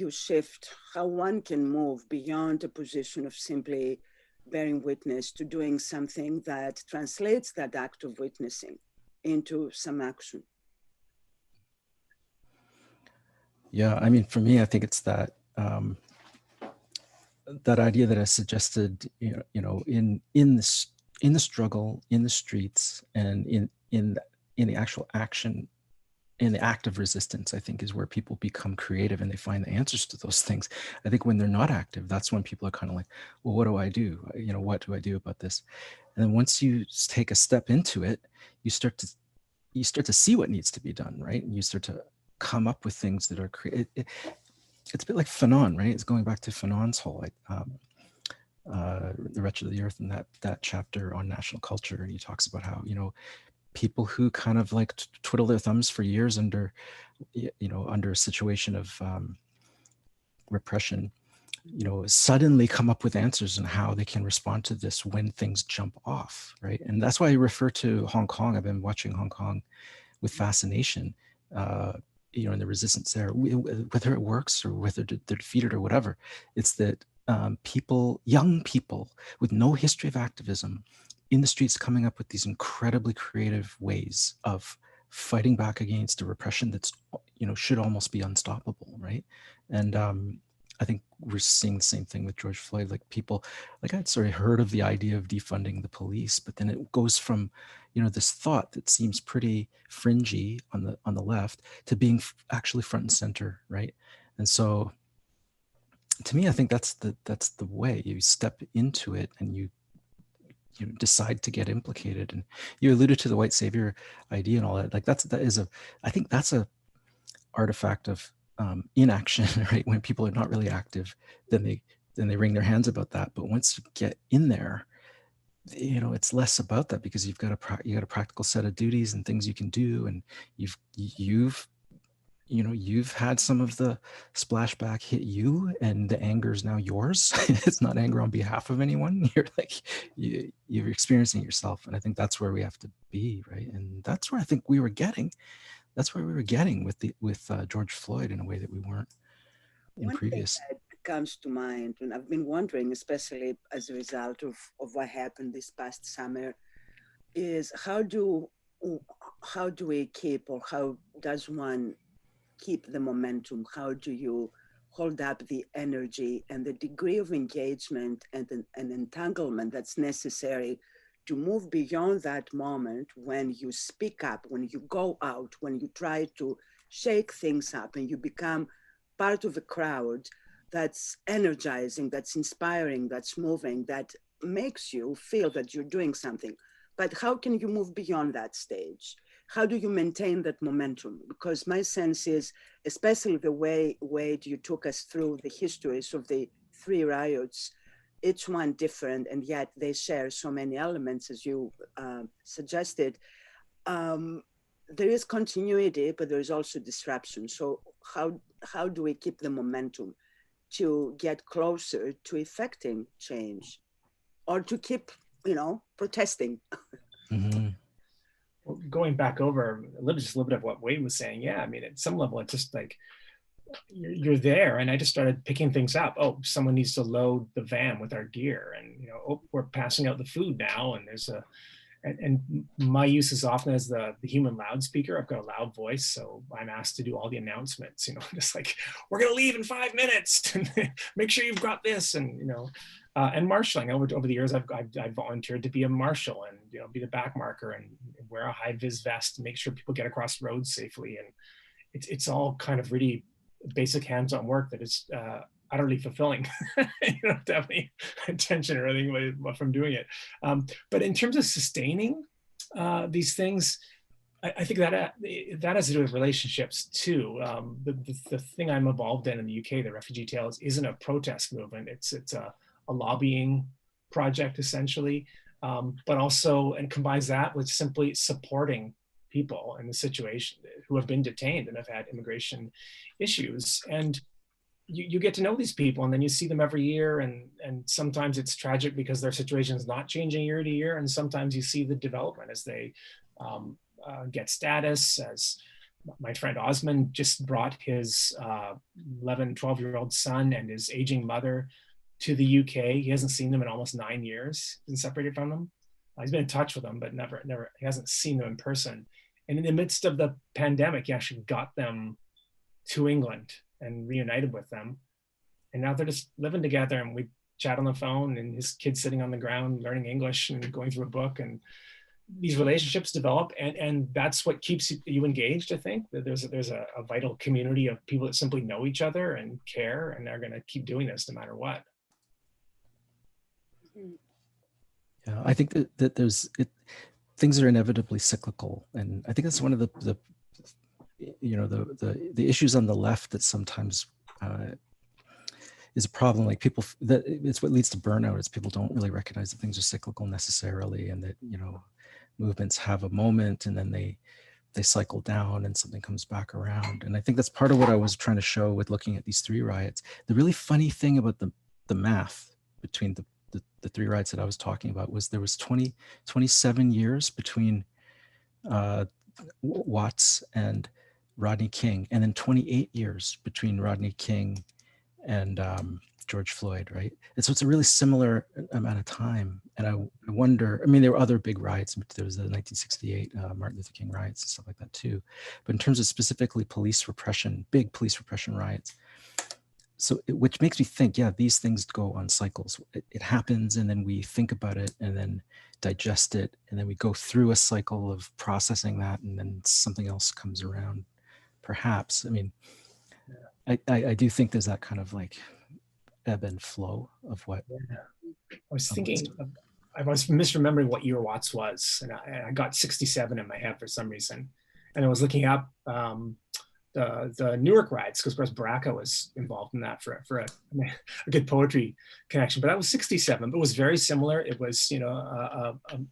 shift, how one can move beyond a position of simply bearing witness to doing something that translates that act of witnessing into some action. Yeah, I mean, for me, I think it's that that idea that I suggested, in the struggle, in the streets, and in the actual action, in the act of resistance, I think is where people become creative and they find the answers to those things. I think when they're not active, that's when people are kind of like, well, what do I do? What do I do about this? And then once you take a step into it, you start to see what needs to be done, right? And you start to come up with things that are creative. It's a bit like Fanon, right? It's going back to Fanon's whole, The Wretched of the Earth, and that chapter on national culture. And he talks about how, people who kind of like twiddle their thumbs for years under a situation of repression, suddenly come up with answers on how they can respond to this when things jump off, right? And that's why I refer to Hong Kong. I've been watching Hong Kong with fascination, in the resistance there, whether it works or whether they're defeated or whatever. It's that young people with no history of activism in the streets coming up with these incredibly creative ways of fighting back against a repression that's, should almost be unstoppable, right? And I think we're seeing the same thing with George Floyd. Like people, like I'd sort of heard of the idea of defunding the police, but then it goes from, this thought that seems pretty fringy on the left to being actually front and center, right? And so, to me, I think that's the way you step into it and you decide to get implicated. And you alluded to the white savior idea and all that. Like I think that's a artifact of inaction, right? When people are not really active, then they wring their hands about that. But once you get in there, it's less about that, because you've got a practical set of duties and things you can do, and you've had some of the splashback hit you, and the anger is now yours. It's not anger on behalf of anyone. You're like you're experiencing it yourself, and I think that's where we have to be, right? And that's where I think we were getting. That's where we were getting with George Floyd in a way that we weren't in previous. One thing that comes to mind, and I've been wondering, especially as a result of what happened this past summer, is how do we keep, or how does one keep the momentum? How do you hold up the energy and the degree of engagement and entanglement that's necessary to move beyond that moment when you speak up, when you go out, when you try to shake things up and you become part of a crowd that's energizing, that's inspiring, that's moving, that makes you feel that you're doing something. But how can you move beyond that stage? How do you maintain that momentum? Because my sense is, especially the way, Wayde, you took us through the histories of the 3 riots, each one different, and yet they share so many elements, as you suggested. There is continuity, but there is also disruption. So how do we keep the momentum to get closer to effecting change, or to keep, protesting? Mm-hmm. Well, going back over just a little bit of what Wayde was saying, yeah, I mean, at some level, it's just like, you're there, and I just started picking things up. Oh, someone needs to load the van with our gear, and we're passing out the food now, and there's and my use is often as the human loudspeaker. I've got a loud voice, so I'm asked to do all the announcements, just like, we're gonna leave in 5 minutes, and make sure you've got this, and and marshalling. Over the years, I've volunteered to be a marshal and be the back marker and wear a high vis vest and make sure people get across roads safely, and it's all kind of really basic hands-on work that is utterly fulfilling. To have any attention or anything from doing it. But in terms of sustaining these things, I think that has to do with relationships too. The thing I'm involved in the UK, the Refugee Tales, isn't a protest movement. It's a lobbying project essentially, but also, and combines that with simply supporting people in the situation who have been detained and have had immigration issues. And you get to know these people, and then you see them every year, and sometimes it's tragic because their situation is not changing year to year, and sometimes you see the development as they get status. As my friend Osman just brought his 11, 12-year-old son and his aging mother to the UK. He hasn't seen them in almost 9 years, been separated from them. He's been in touch with them, but never, he hasn't seen them in person. And in the midst of the pandemic, he actually got them to England and reunited with them. And now they're just living together, and we chat on the phone, and his kid's sitting on the ground learning English and going through a book, and these relationships develop, and that's what keeps you engaged. I think that there's a vital community of people that simply know each other and care, and they're going to keep doing this no matter what. Yeah, I think that things are inevitably cyclical, and I think that's one of the issues on the left that sometimes is a problem. Like people, that it's what leads to burnout. Is people don't really recognize that things are cyclical necessarily, and that movements have a moment and then they they cycle down and something comes back around. And I think that's part of what I was trying to show with looking at these three riots. The really funny thing about the math between the three riots that I was talking about was there was 27 years between Watts and Rodney King, and then 28 years between Rodney King and George Floyd, right? And so it's a really similar amount of time. And I wonder, I mean, there were other big riots. There was the 1968 Martin Luther King riots and stuff like that too. But in terms of specifically police repression, big police repression riots, so which makes me think, yeah, these things go on cycles. It happens, and then we think about it, and then digest it, and then we go through a cycle of processing that, and then something else comes around, perhaps. I mean, I do think there's that kind of like ebb and flow of what. Yeah. I was thinking, I was misremembering what year Watts was, and I got 67 in my head for some reason. And I was looking up the Newark riots, because of course Baraka was involved in that for a good poetry connection. But that was 67, but it was very similar. It was, you know,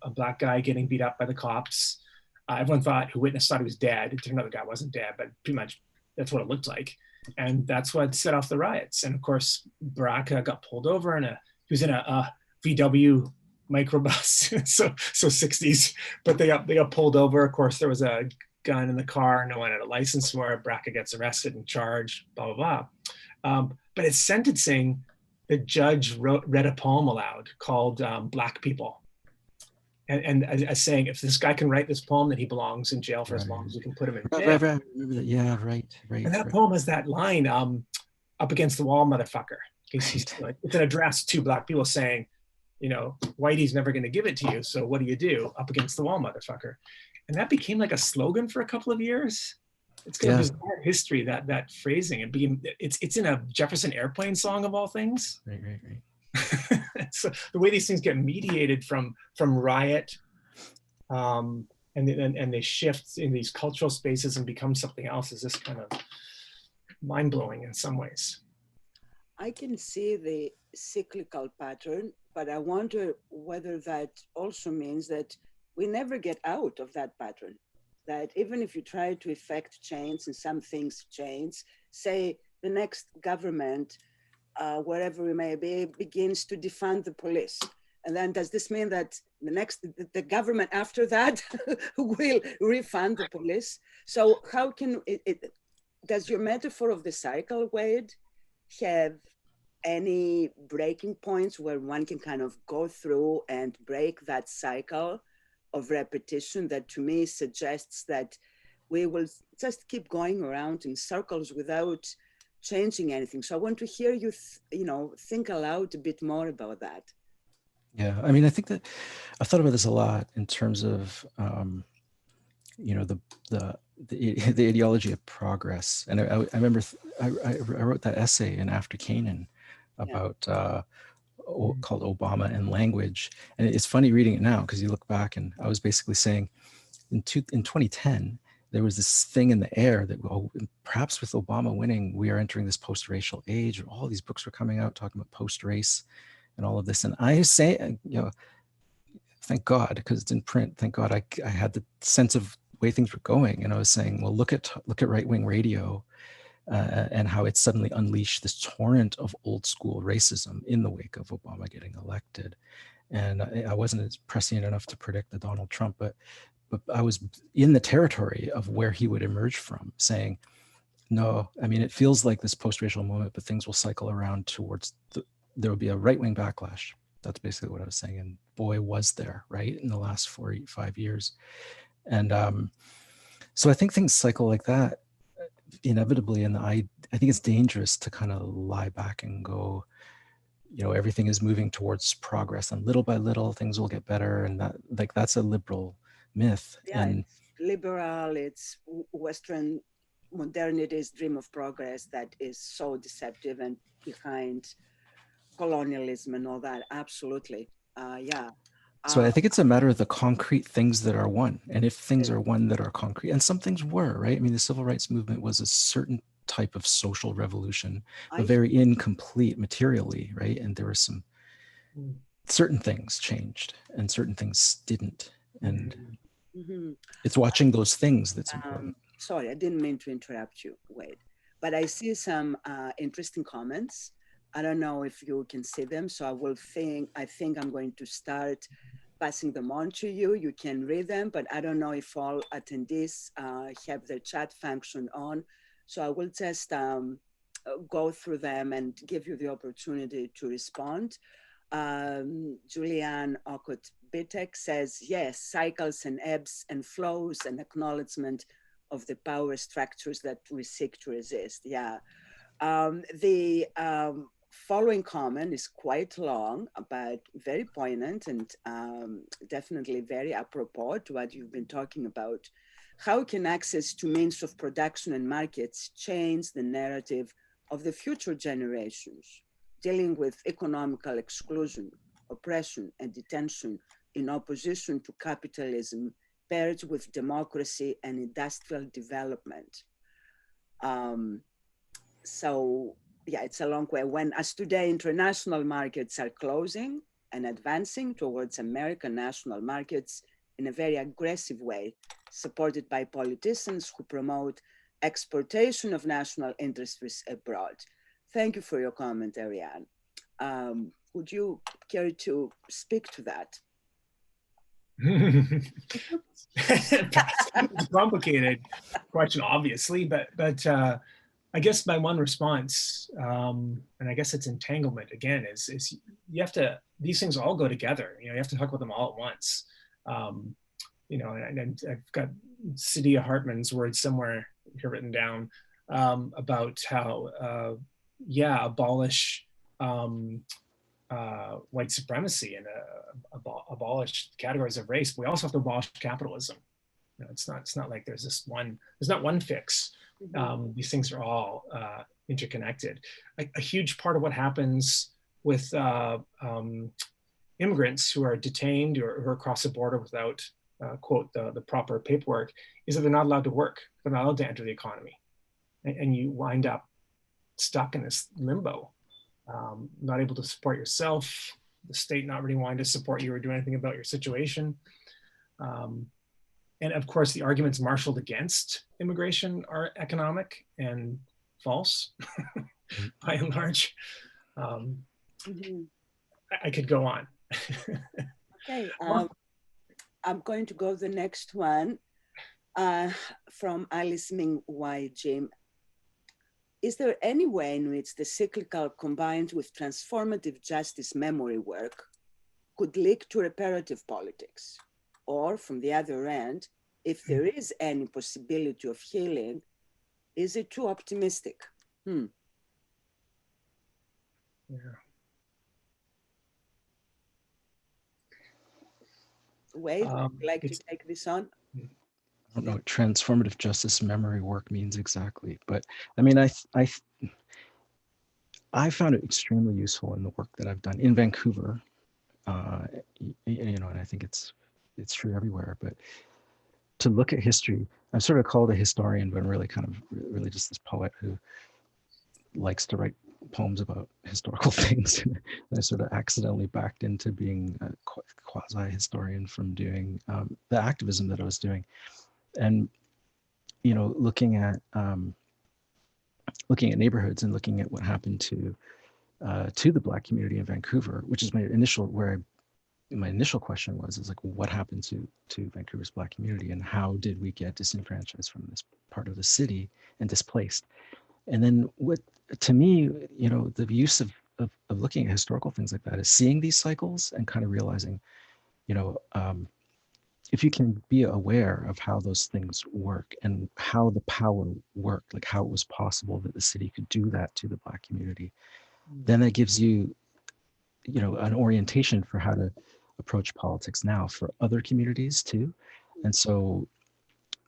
a black guy getting beat up by the cops. Everyone who witnessed thought he was dead. It turned out the guy wasn't dead, but pretty much that's what it looked like. And that's what set off the riots. And of course, Baraka got pulled over, and he was in a VW microbus, so 60s. But they got pulled over. Of course, there was a gun in the car. No one had a license for it. Baraka gets arrested and charged. Blah blah blah. But at sentencing, the judge read a poem aloud called "Black People." And as saying, if this guy can write this poem, then he belongs in jail for as long as we can put him in jail. Right. Yeah, right. And that poem has that line, "Up against the wall, motherfucker." He's like, it's an address to black people saying, you know, Whitey's never going to give it to you. So what do? Up against the wall, motherfucker. And that became like a slogan for a couple of years. It's got a bizarre history, that phrasing. It's in a Jefferson Airplane song of all things. Right. So the way these things get mediated from riot, and they shift in these cultural spaces and become something else is just kind of mind-blowing in some ways. I can see the cyclical pattern, but I wonder whether that also means that we never get out of that pattern. That even if you try to effect change and some things change, say the next government, wherever we may be, begins to defund the police. And then does this mean that the government after that will refund the police? So how can does your metaphor of the cycle, Wayde, have any breaking points where one can kind of go through and break that cycle of repetition that to me suggests that we will just keep going around in circles without changing anything? So I want to hear you, think aloud a bit more about that. Yeah, I mean, I think that I've thought about this a lot in terms of, the ideology of progress. And I remember I wrote that essay in After Canaan about called Obama and Language. And it's funny reading it now because you look back, and I was basically saying in 2010, there was this thing in the air that, perhaps with Obama winning, we are entering this post-racial age. All these books were coming out talking about post-race and all of this. And I say, thank God, because it's in print. Thank God I had the sense of the way things were going. And I was saying, well, look at right-wing radio and how it suddenly unleashed this torrent of old school racism in the wake of Obama getting elected. And I wasn't as prescient enough to predict the Donald Trump, but I was in the territory of where he would emerge from, saying, no, I mean, it feels like this post-racial moment, but things will cycle around towards there will be a right-wing backlash. That's basically what I was saying. And boy, was there, right, in the last 5 years. And so I think things cycle like that inevitably. And I think it's dangerous to kind of lie back and go, everything is moving towards progress, and little by little things will get better. And that's a liberal myth. Yeah, and it's liberal, it's Western modernity's dream of progress that is so deceptive and behind colonialism and all that. Absolutely. So I think it's a matter of the concrete things that are one. And if things are one that are concrete, and some things were, right? I mean, the civil rights movement was a certain type of social revolution, but very incomplete materially, right? And there were some certain things changed and certain things didn't. And Mhm. It's watching those things that's important. Sorry, I didn't mean to interrupt you, Wayde, but I see some interesting comments. I don't know if you can see them, so I think I'm going to start passing them on to you. You can read them, but I don't know if all attendees have their chat function on. So I will just go through them and give you the opportunity to respond. Julianne Okot-Bitek says, yes, cycles and ebbs and flows and acknowledgement of the power structures that we seek to resist. Yeah. The following comment is quite long, but very poignant and definitely very apropos to what you've been talking about. How can access to means of production and markets change the narrative of the future generations, dealing with economical exclusion, oppression, and detention in opposition to capitalism paired with democracy and industrial development? So yeah, it's a long way. When as today international markets are closing and advancing towards American national markets in a very aggressive way, supported by politicians who promote exportation of national interests abroad. Thank you for your comment, Ariane. Would you care to speak to that? It's a complicated question, obviously, but I guess my one response, and I guess it's entanglement again, is you have to, these things all go together. You know, you have to talk about them all at once. You know, and I've got Saidiya Hartman's words somewhere here written down about how, yeah, abolish white supremacy and abolish categories of race. But we also have to abolish capitalism. You know, it's not like there's not one fix. These things are all interconnected. A huge part of what happens with immigrants who are detained or who are across the border without, quote, the proper paperwork, is that they're not allowed to work. They're not allowed to enter the economy. And you wind up stuck in this limbo, not able to support yourself, the state not really wanting to support you or do anything about your situation. And of course, the arguments marshaled against immigration are economic and false, by and large. I could go on. Okay, I'm going to go the next one from Alice Ming Y. Jim. Is there any way in which the cyclical combined with transformative justice memory work could lead to reparative politics? Or from the other end, if there is any possibility of healing, is it too optimistic? Yeah. Wayde, would you like to take this on? I don't know what transformative justice memory work means exactly, but I mean, I found it extremely useful in the work that I've done in Vancouver, you know, and I think it's true everywhere, but to look at history, I'm sort of called a historian, but I'm really really just this poet who likes to write poems about historical things. And I sort of accidentally backed into being a quasi-historian from doing the activism that I was doing. And, you know, looking at neighborhoods and looking at what happened to the Black community in Vancouver, which is my initial question is like, what happened to Vancouver's Black community and how did we get disenfranchised from this part of the city and displaced? And then what, to me, you know, the use of looking at historical things like that is seeing these cycles and kind of realizing, you know, if you can be aware of how those things work and how the power worked, like how it was possible that the city could do that to the Black community, then that gives you, you know, an orientation for how to approach politics now for other communities too. And so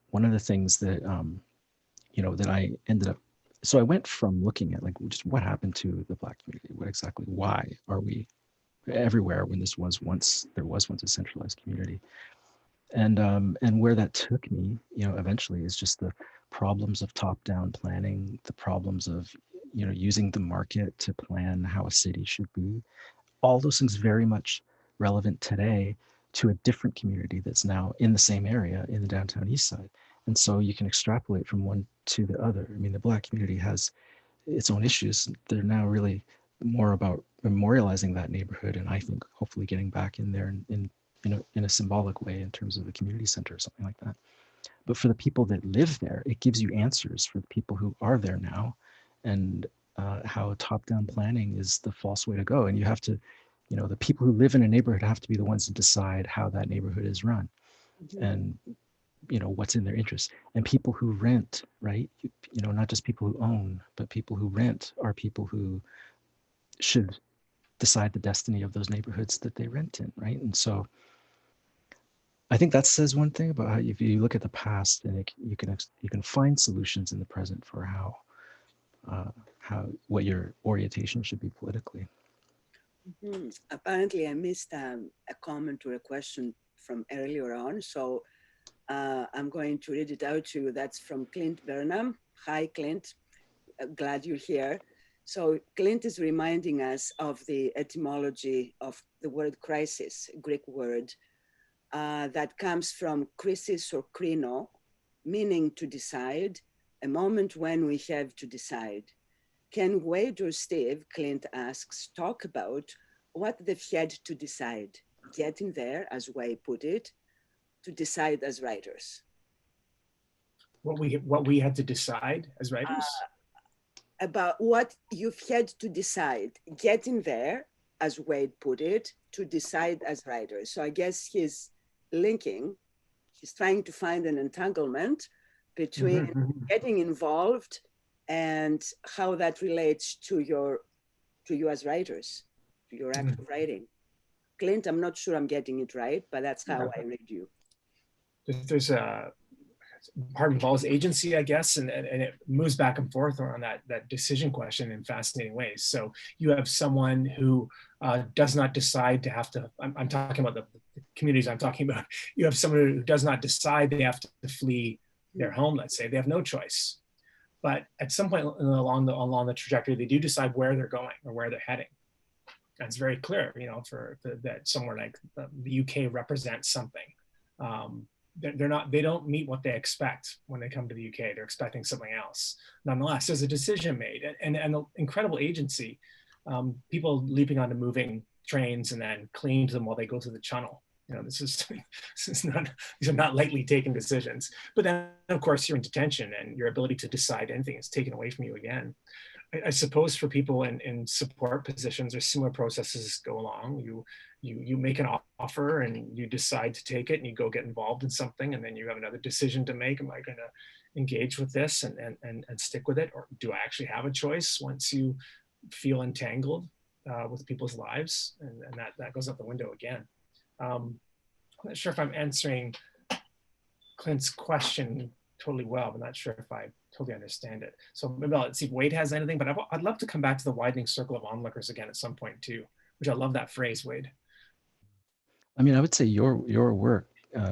one of the things that, you know, that I ended up, so I went from looking at like just what happened to the Black community, why are we everywhere when there was once a centralized community, and where that took me, you know, eventually is just the problems of top-down planning, the problems of, you know, using the market to plan how a city should be. All those things very much relevant today, to a different community that's now in the same area in the downtown east side. And so you can extrapolate from one to the other. I mean, the Black community has its own issues. They're now really more about memorializing that neighborhood, and I think hopefully getting back in there in a symbolic way in terms of a community center or something like that. But for the people that live there, it gives you answers for the people who are there now, and how top-down planning is the false way to go. And you have to, the people who live in a neighborhood have to be the ones to decide how that neighborhood is run, and what's in their interest. And people who rent, right? Not just people who own, but people who rent are people who should decide the destiny of those neighborhoods that they rent in, right? And so I think that says one thing about how, if you look at the past, and you can find solutions in the present for how what your orientation should be politically. Apparently, I missed a comment or a question from earlier on, so I'm going to read it out to you. That's from Clint Burnham. Hi, Clint. Glad you're here. So Clint is reminding us of the etymology of the word crisis, a Greek word that comes from krisis or krino, meaning to decide, a moment when we have to decide. Can Wayde or Steve, Clint asks, talk about what they've had to decide, getting there, as Wayde put it, to decide as writers? What we had to decide as writers? About what you've had to decide, getting there, as Wayde put it, to decide as writers. So I guess he's trying to find an entanglement between getting involved and how that relates to you as writers, to your act of writing. Clint, I'm not sure I'm getting it right, but that's how I read you. There's a part involves agency, I guess, and it moves back and forth around that decision question in fascinating ways. So you have someone who does not decide to have to, I'm talking about the communities I'm talking about. You have someone who does not decide they have to flee their home, let's say. They have no choice. But at some point along the trajectory, they do decide where they're going or where they're heading. That's very clear, for that somewhere like the UK represents something. They don't meet what they expect when they come to the UK. They're expecting something else. Nonetheless, there's a decision made and an incredible agency. People leaping onto moving trains and then clinging to them while they go through the channel. These are not lightly taken decisions. But then, of course, you're in detention and your ability to decide anything is taken away from you again. I suppose for people in support positions, there's similar processes go along. You make an offer and you decide to take it and you go get involved in something, and then you have another decision to make. Am I going to engage with this and stick with it, or do I actually have a choice once you feel entangled with people's lives? And that goes out the window again. I'm not sure if I'm answering Clint's question totally well, but not sure if I totally understand it. So maybe I'll see if Wayde has anything, but I'd love to come back to the widening circle of onlookers again at some point too, which I love that phrase, Wayde. I mean, I would say your work,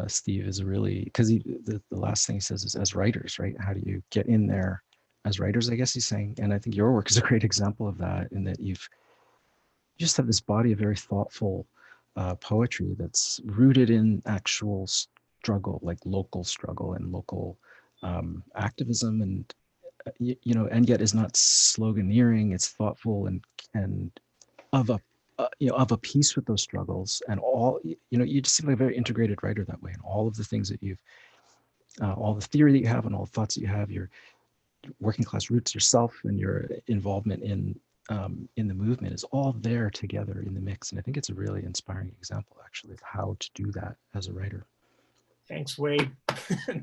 Steve, is really, because the last thing he says is as writers, right? How do you get in there as writers, I guess he's saying. And I think your work is a great example of that, in that you just have this body of very thoughtful poetry that's rooted in actual struggle, like local struggle and local activism, and and yet is not sloganeering. It's thoughtful and of a piece with those struggles, and all you just seem like a very integrated writer that way. And all of the things that you've, all the theory that you have, and all the thoughts that you have, your working class roots yourself, and your involvement in the movement is all there together in the mix. And I think it's a really inspiring example, actually, of how to do that as a writer. Thanks, Wayde.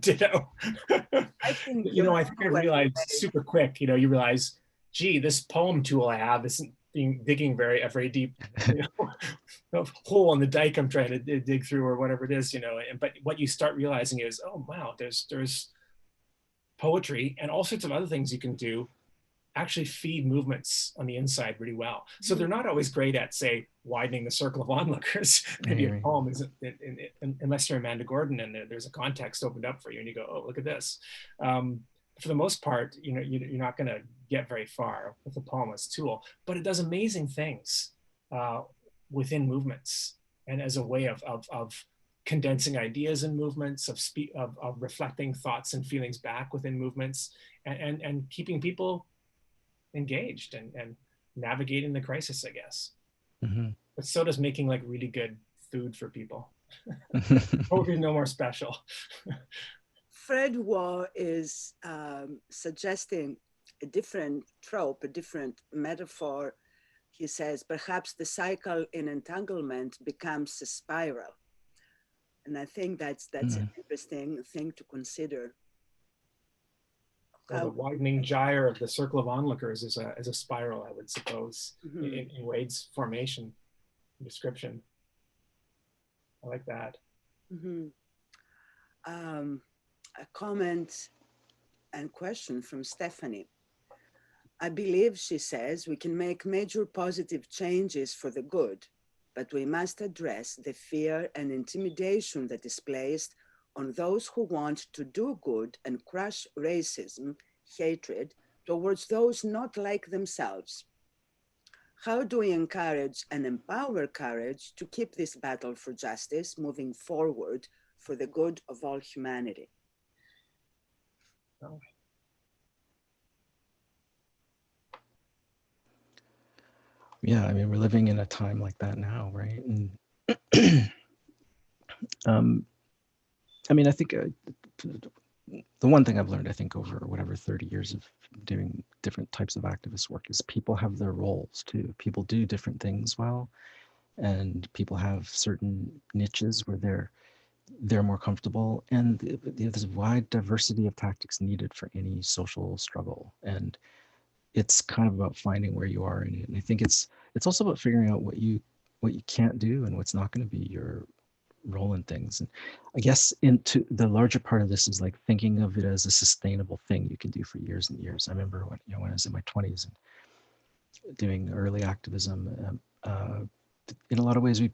Ditto. I think I realized super quick, you realize, gee, this poem tool I have isn't digging very deep, hole in the dike I'm trying to dig through, or whatever it is, but what you start realizing is, oh, wow, there's poetry and all sorts of other things you can do actually feed movements on the inside really well. So they're not always great at, say, widening the circle of onlookers. Maybe a poem isn't, unless you're Amanda Gordon and there's a context opened up for you and you go, oh, look at this. For the most part, you're not going to get very far with the poem as a tool, but it does amazing things within movements. and as a way of condensing ideas and movements, of reflecting thoughts and feelings back within movements, and keeping people engaged and navigating the crisis, I guess. Mm-hmm. But so does making like really good food for people. Hopefully no more special. Fred Waugh is suggesting a different trope, a different metaphor. He says, perhaps the cycle in entanglement becomes a spiral. And I think that's an interesting thing to consider. Well, the widening gyre of the circle of onlookers is a spiral, I would suppose, in Wayde's formation description. I like that. A comment and question from Stephanie. I believe, she says, we can make major positive changes for the good, but we must address the fear and intimidation that is placed on those who want to do good and crush racism, hatred towards those not like themselves. How do we encourage and empower courage to keep this battle for justice moving forward for the good of all humanity? Oh. Yeah, I mean, we're living in a time like that now, right? And I mean, I think the one thing I've learned, I think, over whatever 30 years of doing different types of activist work is people have their roles too. People do different things well, and people have certain niches where they're more comfortable, and there's a wide diversity of tactics needed for any social struggle, and it's kind of about finding where you are in it. And I think it's also about figuring out what you can't do and what's not going to be your role in things. And I guess into the larger part of this is like thinking of it as a sustainable thing you can do for years and years. I remember when I was in my 20s and doing early activism, in a lot of ways we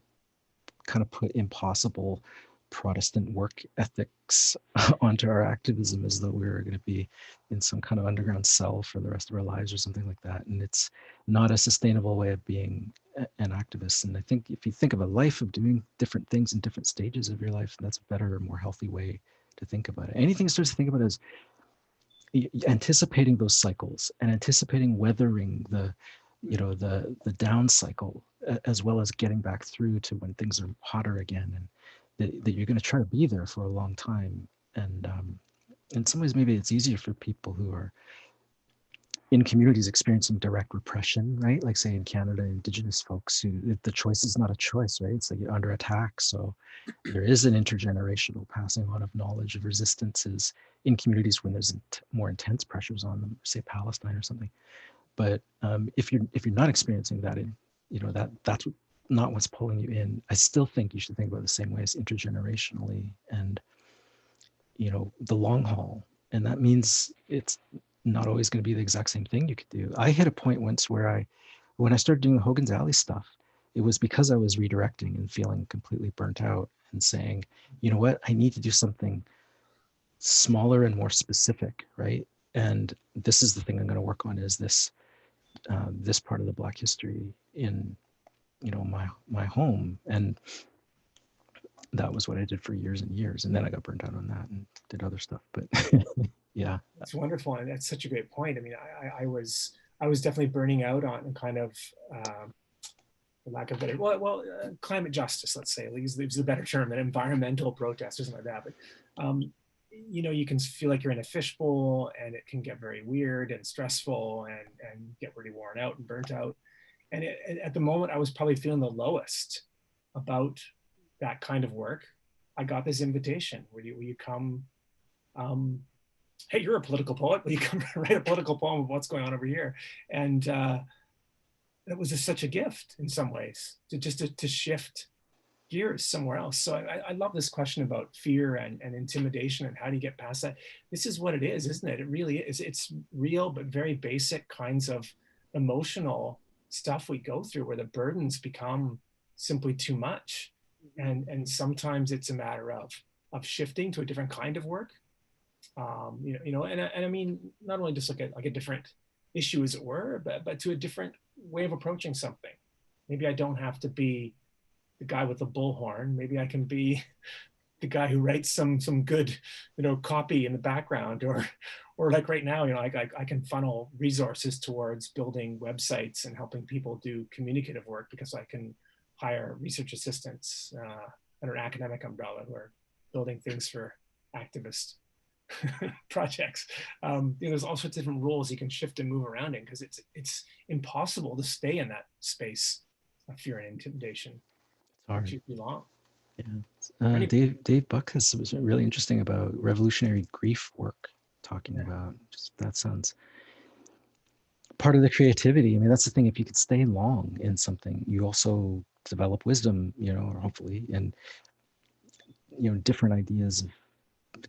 kind of put impossible Protestant work ethics onto our activism as though we were going to be in some kind of underground cell for the rest of our lives or something like that. And it's not a sustainable way of being an activist. And I think if you think of a life of doing different things in different stages of your life, that's a better, more healthy way to think about it. Anything starts to think about is anticipating those cycles and anticipating weathering the down cycle, as well as getting back through to when things are hotter again, and that you're going to try to be there for a long time. And in some ways, maybe it's easier for people who are in communities experiencing direct repression, right? Like say in Canada, Indigenous folks who the choice is not a choice, right? It's like you're under attack. So there is an intergenerational passing on of knowledge of resistances in communities when there's more intense pressures on them, say Palestine or something. But if you're not experiencing that, that's not what's pulling you in, I still think you should think about it the same way as intergenerationally and the long haul. And that means it's not always going to be the exact same thing you could do. I hit a point once where when I started doing Hogan's Alley stuff, it was because I was redirecting and feeling completely burnt out and saying, you know what, I need to do something smaller and more specific, right? And this is the thing I'm going to work on, is this part of the Black history in my home. And that was what I did for years and years. And then I got burnt out on that and did other stuff. But yeah, that's wonderful. And that's such a great point. I mean, I was definitely burning out on kind of for lack of better, climate justice, let's say, is the better term than environmental protest or something like that. But you can feel like you're in a fishbowl, and it can get very weird and stressful and get really worn out and burnt out. And at the moment, I was probably feeling the lowest about that kind of work. I got this invitation. Will you come? Hey, you're a political poet. Will you come write a political poem of what's going on over here? And it was just such a gift in some ways to shift gears somewhere else. So I love this question about fear and intimidation and how do you get past that? This is what it is, isn't it? It really is. It's real, but very basic kinds of emotional stuff we go through where the burdens become simply too much. And sometimes it's a matter of shifting to a different kind of work. And I mean, not only just like a different issue, as it were, but to a different way of approaching something. Maybe I don't have to be the guy with the bullhorn. Maybe I can be the guy who writes some good, copy in the background, or like right now, I can funnel resources towards building websites and helping people do communicative work because I can hire research assistants under an academic umbrella who are building things for activist projects. There's all sorts of different roles you can shift and move around in because it's impossible to stay in that space of fear and intimidation. It's hard. Too long. Yeah. Dave Buck has was really interesting about revolutionary grief work, talking about just that sounds part of the creativity. I mean, that's the thing. If you could stay long in something, you also develop wisdom, or hopefully, and different ideas of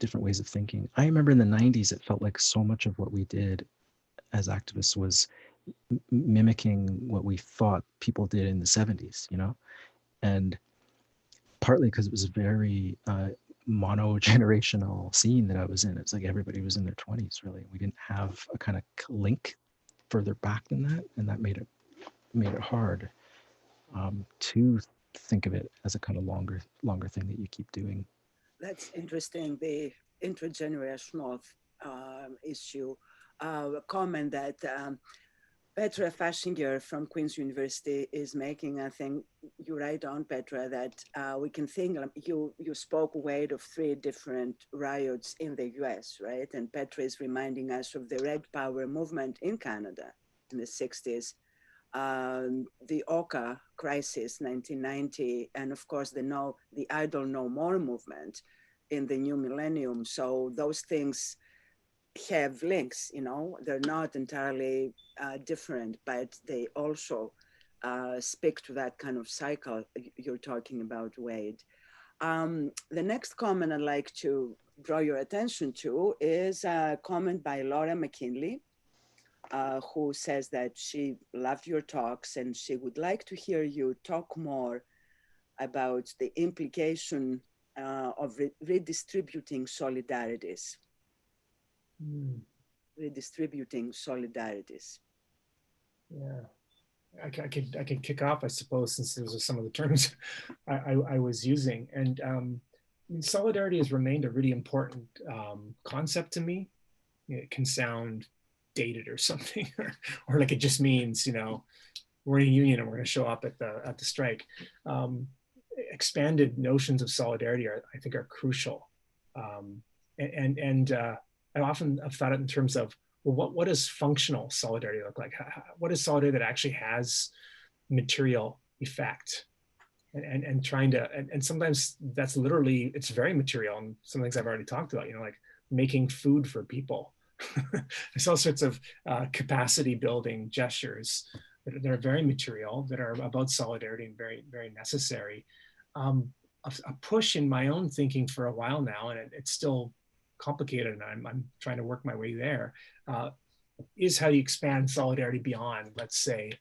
different ways of thinking. I remember in the 90s, it felt like so much of what we did as activists was mimicking what we thought people did in the 70s, and partly because it was a very mono-generational scene that I was in. It's like everybody was in their 20s, really. We didn't have a kind of link further back than that, and that made it hard to think of it as a kind of longer thing that you keep doing. That's interesting, the intergenerational issue. A comment that Petra Fashinger from Queen's University is making. I think you're right on, Petra, that we can think, you spoke, Wayde, of 3 different riots in the US, right? And Petra is reminding us of the Red Power movement in Canada in the 60s, the Oka crisis, 1990, and of course the Idle No More movement in the new millennium. So those things have links, they're not entirely different, but they also speak to that kind of cycle you're talking about, Wayde. The next comment I'd like to draw your attention to is a comment by Laura McKinley, who says that she loved your talks and she would like to hear you talk more about the implication of redistributing solidarities. Redistributing solidarities. Yeah, I could kick off, I suppose, since those are some of the terms I was using. And solidarity has remained a really important concept to me. It can sound dated or something, or like it just means, we're in a union and we're going to show up at the strike. Expanded notions of solidarity I think are crucial. I often have thought it in terms of, well, what does functional solidarity look like? What is solidarity that actually has material effect? And trying to, and sometimes that's literally, it's very material. And some things I've already talked about, like making food for people. There's all sorts of capacity building gestures that are very material, that are about solidarity and very, very necessary. A push in my own thinking for a while now, and it's still complicated, and I'm trying to work my way there, is how you expand solidarity beyond, let's say,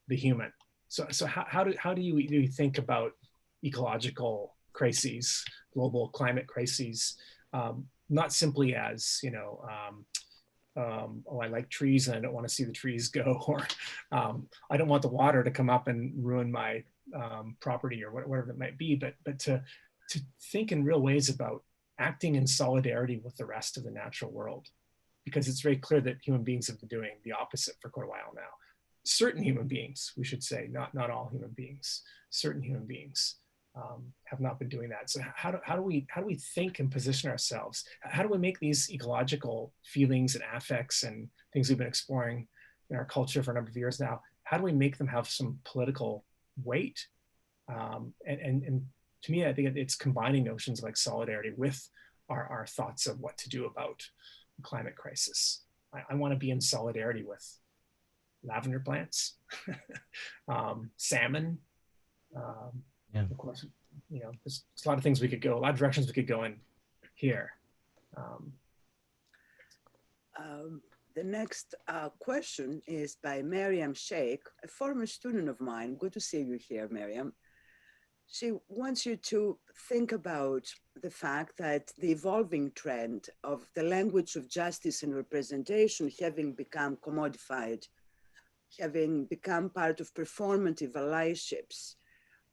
the human. So how do you think about ecological crises, global climate crises, not simply as, I like trees and I don't want to see the trees go, or I don't want the water to come up and ruin my property, or whatever it might be, but to think in real ways about acting in solidarity with the rest of the natural world, because it's very clear that human beings have been doing the opposite for quite a while now. Certain human beings, we should say, not all human beings, certain human beings have not been doing that. So how do we think and position ourselves? How do we make these ecological feelings and affects and things we've been exploring in our culture for a number of years now, how do we make them have some political weight? And to me, I think it's combining notions like solidarity with our thoughts of what to do about the climate crisis. I want to be in solidarity with lavender plants, salmon. Of course, there's a lot of things we could go, a lot of directions we could go in here. The next question is by Miriam Sheikh, a former student of mine. Good to see you here, Miriam. She wants you to think about the fact that the evolving trend of the language of justice and representation having become commodified, having become part of performative allyships,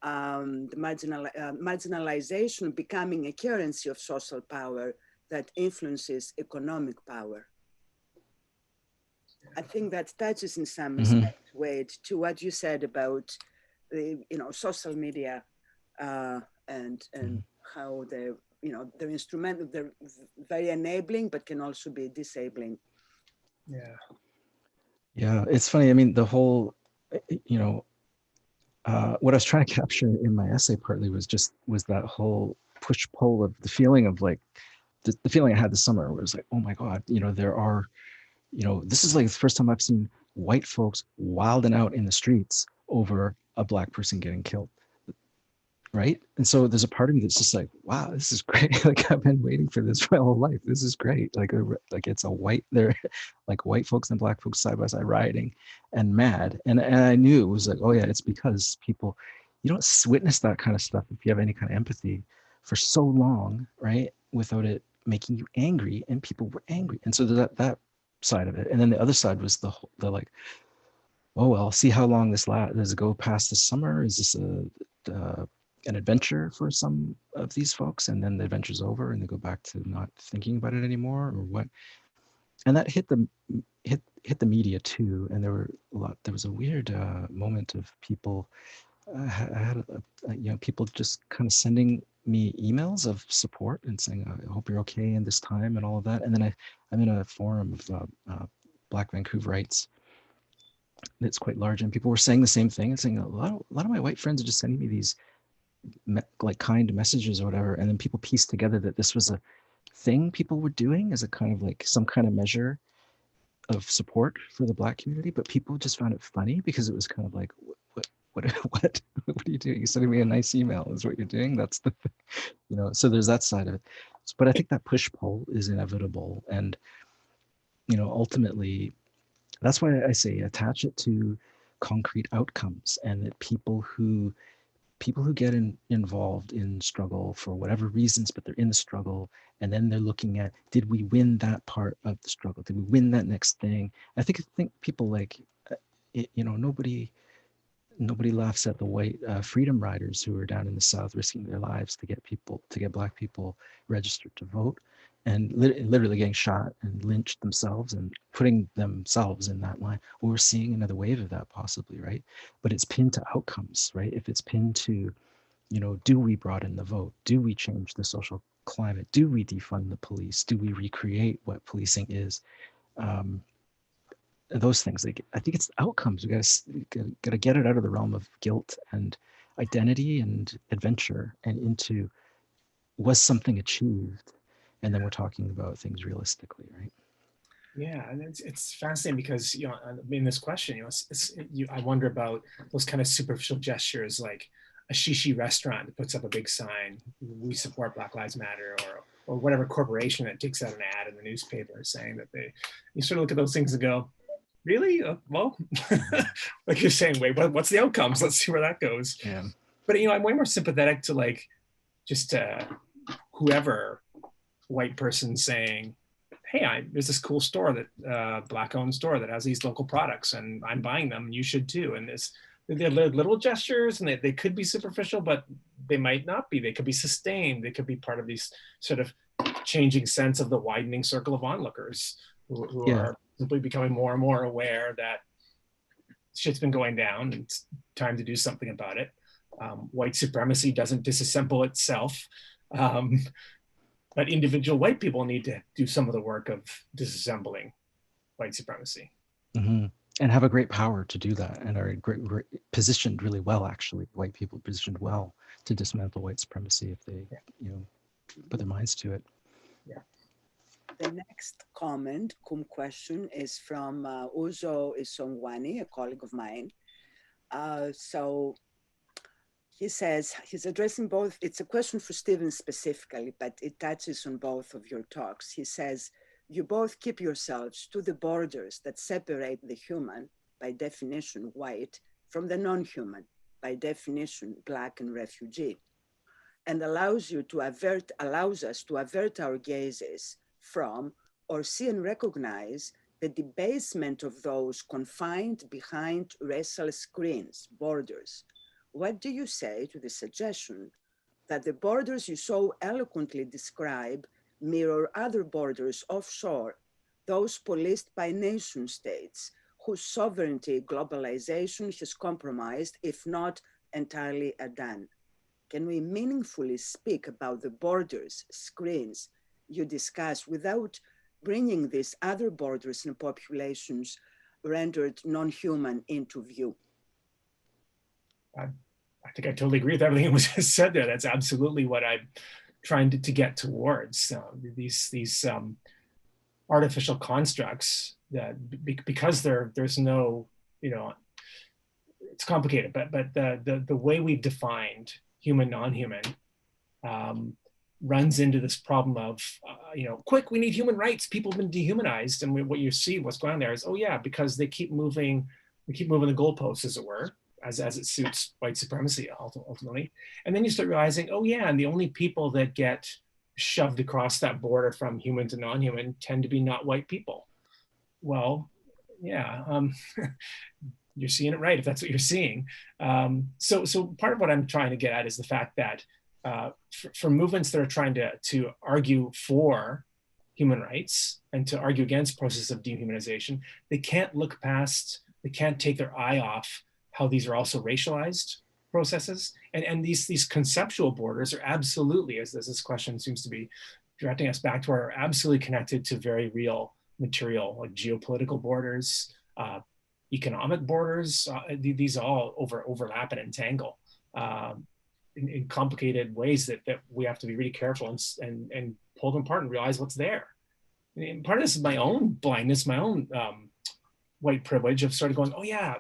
the marginalization becoming a currency of social power that influences economic power. I think that touches in some respect, Wayde, to what you said about the, social media and how they're, they're instrumental, they're very enabling, but can also be disabling. Yeah. Yeah, it's funny. I mean, the whole, what I was trying to capture in my essay partly was that whole push-pull of the feeling of like, the feeling I had this summer was like, oh my God, there are, this is like the first time I've seen white folks wilding out in the streets over a Black person getting killed. Right. And so there's a part of me that's just like, wow, this is great. Like I've been waiting for this my whole life. This is great. Like it's they're like white folks and Black folks side by side rioting and mad. And I knew it was like, oh yeah, it's because people, you don't witness that kind of stuff if you have any kind of empathy for so long, right? Without it making you angry, and people were angry. And so there's that side of it. And then the other side was the like, oh well, see how long this does it go past the summer? Is this an adventure for some of these folks, and then the adventure's over and they go back to not thinking about it anymore, or what? And that hit the media too. And there was a weird moment of people I had people just kind of sending me emails of support and saying, I hope you're okay in this time and all of that. And then I'm in a forum of Black Vancouverites that's quite large, and people were saying the same thing and saying a lot of my white friends are just sending me these like kind messages or whatever, and then people pieced together that this was a thing people were doing as a kind of like some kind of measure of support for the Black community, but people just found it funny because it was kind of like, what are you doing? You're sending me a nice email is what you're doing. That's the thing. So there's that side of it. But I think that push-pull is inevitable, and ultimately that's why I say attach it to concrete outcomes, and that people who get involved in struggle for whatever reasons, but they're in the struggle, and then they're looking at, did we win that part of the struggle? Did we win that next thing? I think people like, nobody laughs at the white freedom riders who are down in the South risking their lives to get Black people registered to vote, and literally getting shot and lynched themselves and putting themselves in that line. Well, we're seeing another wave of that possibly, right? But it's pinned to outcomes, right? If it's pinned to, do we broaden the vote? Do we change the social climate? Do we defund the police? Do we recreate what policing is? Those things. Like, I think it's outcomes. We got to get it out of the realm of guilt and identity and adventure and into, was something achieved? And then we're talking about things realistically, right? Yeah, and it's fascinating because in this question, I wonder about those kind of superficial gestures, like a shishi restaurant that puts up a big sign, "We support Black Lives Matter," or whatever corporation that takes out an ad in the newspaper saying that you sort of look at those things and go, really? Well, like you're saying, wait, what's the outcomes? Let's see where that goes. Yeah. But I'm way more sympathetic to like just whoever white person saying, hey, there's this cool store that Black-owned store that has these local products, and I'm buying them, and you should too. And they're little gestures, and they could be superficial, but they might not be. They could be sustained. They could be part of these sort of changing sense of the widening circle of onlookers who are simply becoming more and more aware that shit's been going down and it's time to do something about it. White supremacy doesn't disassemble itself. But individual white people need to do some of the work of disassembling white supremacy. Mm-hmm. And have a great power to do that, and are great, positioned really well, actually. White people positioned well to dismantle white supremacy if they, put their minds to it. Yeah. The next comment, question, is from Uzo Isongwani, a colleague of mine. So he says, he's addressing both, it's a question for Stephen specifically, but it touches on both of your talks. He says, you both keep yourselves to the borders that separate the human, by definition white, from the non-human, by definition Black and refugee, and allows us to avert our gazes from or see and recognize the debasement of those confined behind racial screens, borders, what do you say to the suggestion that the borders you so eloquently describe mirror other borders offshore, those policed by nation states whose sovereignty globalization has compromised, if not entirely undone? Can we meaningfully speak about the borders, screens you discuss without bringing these other borders and populations rendered non-human into view? I think I totally agree with everything that was said there. That's absolutely what I'm trying to get towards. These artificial constructs that, because there's no, it's complicated, but the way we've defined human, non-human runs into this problem of, quick, we need human rights. People have been dehumanized. And what you see, what's going on there is, oh yeah, because they keep moving the goalposts, as it were, as it suits white supremacy ultimately. And then you start realizing, oh yeah, and the only people that get shoved across that border from human to non-human tend to be not white people. Well, yeah, you're seeing it right if that's what you're seeing. So part of what I'm trying to get at is the fact that for movements that are trying to argue for human rights and to argue against processes of dehumanization, they can't look past, they can't take their eye off how these are also racialized processes. And these conceptual borders are absolutely, as this question seems to be directing us back to, are absolutely connected to very real material, like geopolitical borders, economic borders. These all overlap and entangle in complicated ways that we have to be really careful and pull them apart and realize what's there. And part of this is my own blindness, my own white privilege of sort of going, oh yeah,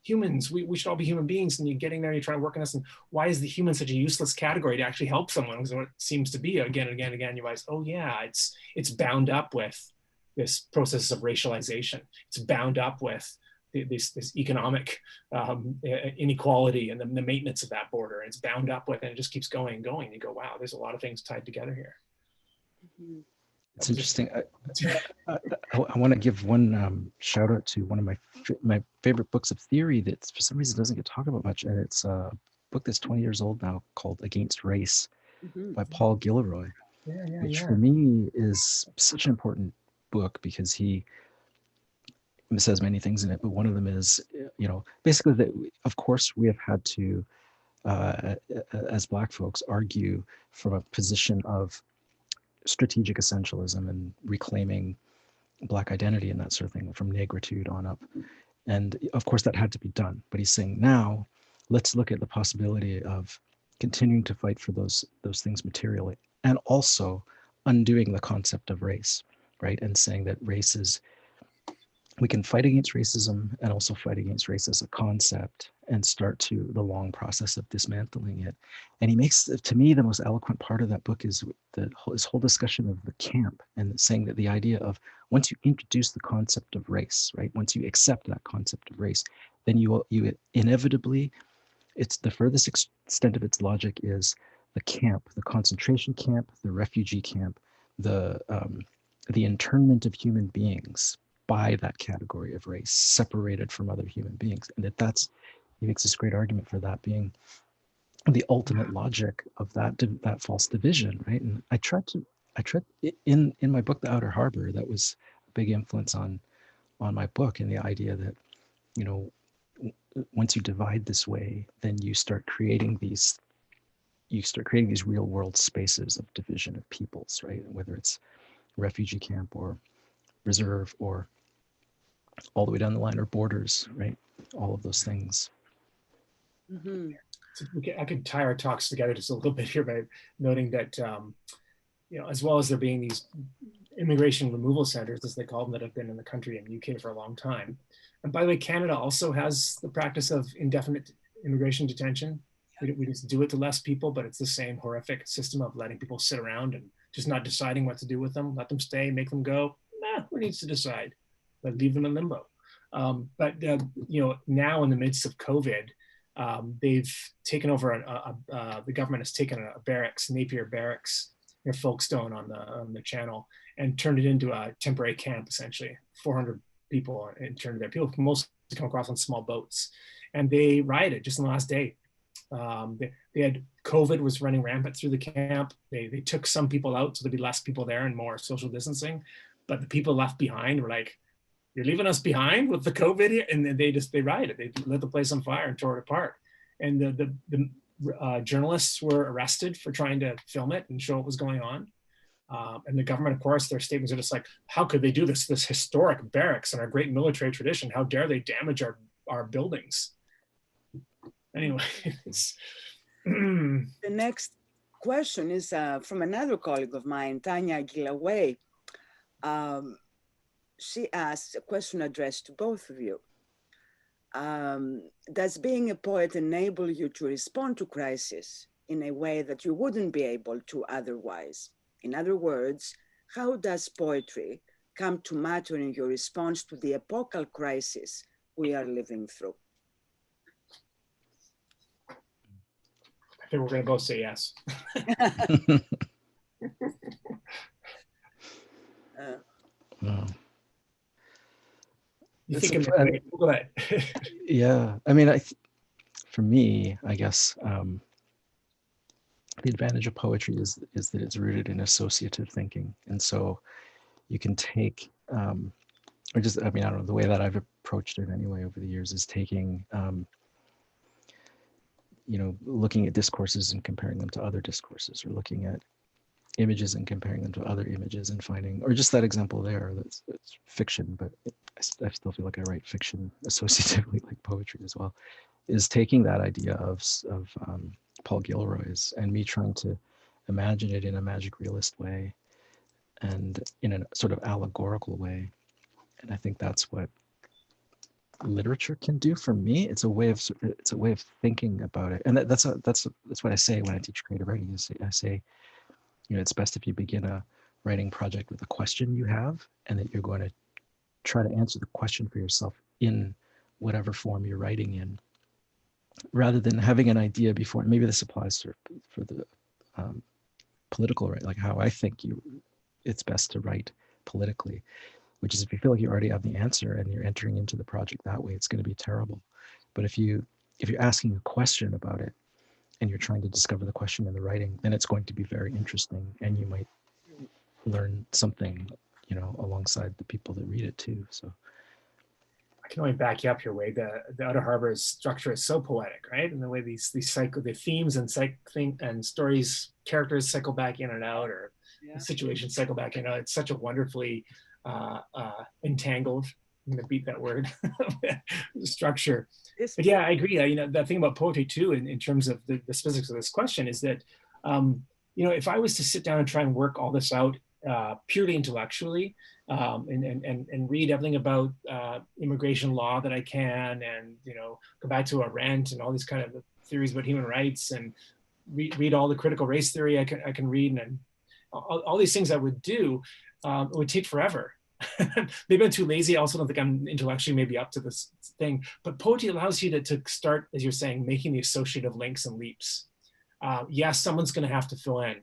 humans, we should all be human beings, and you're getting there and you're trying to work on this, and why is the human such a useless category to actually help someone? Because what it seems to be again and again and again, you realize, oh yeah, it's bound up with this process of racialization. It's bound up with this economic inequality and the maintenance of that border. It's bound up with, and it just keeps going and going. You go, wow, there's a lot of things tied together here. Mm-hmm. It's interesting. I want to give one shout out to one of my favorite books of theory that for some reason doesn't get talked about much, and it's a book that's 20 years old now called Against Race by Paul Gilroy, which for me is such an important book because he says many things in it, but one of them is, basically that, of course, we have had to, as Black folks, argue from a position of strategic essentialism and reclaiming Black identity and that sort of thing, from negritude on up. And of course that had to be done. But he's saying now, let's look at the possibility of continuing to fight for those things materially, and also undoing the concept of race, right? And saying that race is, we can fight against racism and also fight against race as a concept and start to the long process of dismantling it. And he makes, to me, the most eloquent part of that book is this whole discussion of the camp, and saying that the idea of, once you introduce the concept of race, right? Once you accept that concept of race, then you inevitably, it's the furthest extent of its logic is the camp, the concentration camp, the refugee camp, the internment of human beings by that category of race, separated from other human beings. And he makes this great argument for that being the ultimate logic of that false division, right? And I tried in my book, The Outer Harbour, that was a big influence on my book, and the idea that, once you divide this way, then you start creating these real world spaces of division of peoples, right? Whether it's refugee camp or reserve or all the way down the line, or borders, right? All of those things. Mm-hmm. So I could tie our talks together just a little bit here by noting that, as well as there being these immigration removal centers, as they call them, that have been in the country and UK for a long time. And by the way, Canada also has the practice of indefinite immigration detention. We just do it to less people, but it's the same horrific system of letting people sit around and just not deciding what to do with them. Let them stay, make them go. Who needs to decide? But leave them in limbo. But now in the midst of COVID, they've taken over the government has taken a barracks, Napier Barracks, near Folkestone on the channel, and turned it into a temporary camp, essentially. 400 people interned there. People mostly come across on small boats, and they rioted just in the last day. They had COVID was running rampant through the camp. They took some people out so there'd be less people there and more social distancing. But the people left behind were like, "You're leaving us behind with the COVID here?" And then they rioted. They lit the place on fire and tore it apart. And the journalists were arrested for trying to film it and show what was going on. And the government, of course, their statements are just like, "How could they do this historic barracks and our great military tradition? How dare they damage our buildings?" Anyway, The next question is from another colleague of mine, Tanya Gilaway. She asked a question addressed to both of you. Does being a poet enable you to respond to crisis in a way that you wouldn't be able to otherwise? In other words, how does poetry come to matter in your response to the epochal crisis we are living through? I think we're going to both say yes. Wow. You think go ahead. Yeah, I mean, for me, I guess the advantage of poetry is that it's rooted in associative thinking, and so you can take, or just, I mean, I don't know, the way that I've approached it anyway over the years is taking, you know, looking at discourses and comparing them to other discourses, or looking at images and comparing them to other images and finding, or just that example there, that's fiction, but I still feel like I write fiction associatively like poetry as well, is taking that idea of Paul Gilroy's and me trying to imagine it in a magic realist way and in a sort of allegorical way. And I think that's what literature can do for me. It's a way of thinking about it. And that's what I say when I teach creative writing. I say, you know, it's best if you begin a writing project with a question you have, and that you're going to try to answer the question for yourself in whatever form you're writing in, rather than having an idea before. Maybe this applies for the political, right? Like how I think it's best to write politically, which is if you feel like you already have the answer and you're entering into the project that way, it's going to be terrible. But if you're asking a question about it and you're trying to discover the question in the writing, then it's going to be very interesting, and you might learn something, you know, alongside the people that read it too. So I can only back you up here, Wayde. The Outer Harbour's structure is so poetic, right? And the way these the themes and stories, characters cycle back in and out, or situations cycle back in and out. It's such a wonderfully entangled, I'm going to beat that word, structure. But yeah, I agree. You know, the thing about poetry too, in terms of the specifics of this question, is that, you know, if I was to sit down and try and work all this out purely intellectually, and read everything about immigration law that I can, and, you know, go back to Arendt and all these kind of theories about human rights, and read all the critical race theory I can read, and all these things I would do, it would take forever. Maybe I'm too lazy. I also don't think I'm intellectually maybe up to this thing, but poetry allows you to start, as you're saying, making the associative links and leaps. Yes, someone's going to have to fill in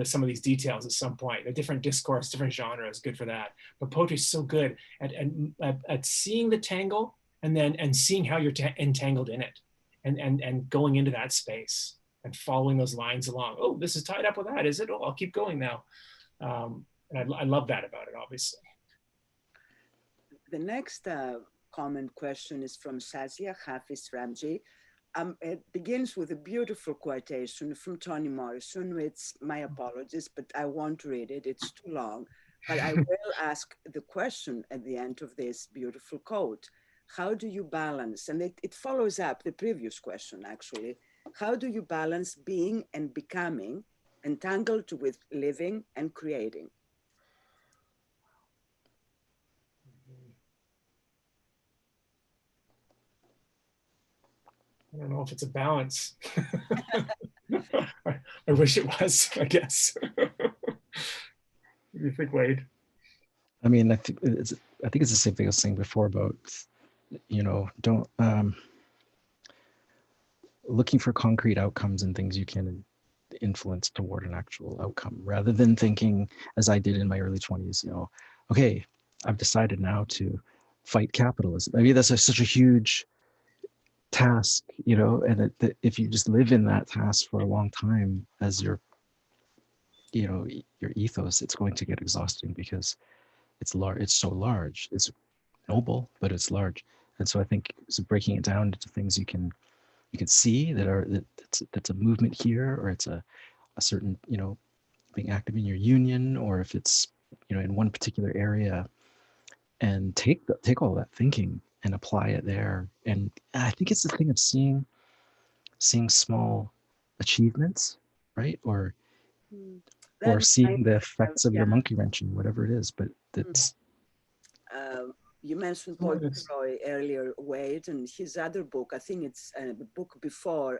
some of these details at some point. A different discourse, different genre is good for that. But poetry is so good at seeing the tangle, and seeing how you're entangled in it, and going into that space and following those lines along. Oh, this is tied up with that, is it? Oh, I'll keep going now. And I love that about it, obviously. The next comment question is from Sazia Hafiz Ramji. It begins with a beautiful quotation from Toni Morrison. It's my apologies, but I won't read it. It's too long. But I will ask the question at the end of this beautiful quote. How do you balance, and it follows up the previous question actually, how do you balance being and becoming entangled with living and creating? I don't know if it's a balance. I wish it was, I guess. What do you think, Wayde? I mean, I think it's the same thing I was saying before about, you know, don't looking for concrete outcomes and things you can influence toward an actual outcome, rather than thinking, as I did in my early 20s, you know, okay, I've decided now to fight capitalism. I mean, that's such a huge task, you know, and that if you just live in that task for a long time as your, you know, your ethos, it's going to get exhausting because it's large. It's so large. It's noble, but it's large. And so I think so breaking it down into things you can see that's a movement here, or it's a certain, you know, being active in your union, or if it's, you know, in one particular area, and take all that thinking and apply it there. And I think it's the thing of seeing small achievements, right? Or seeing the effects of your monkey wrenching, whatever it is. But that's you mentioned Paul Roy earlier, Wayde, and his other book, I think it's the book before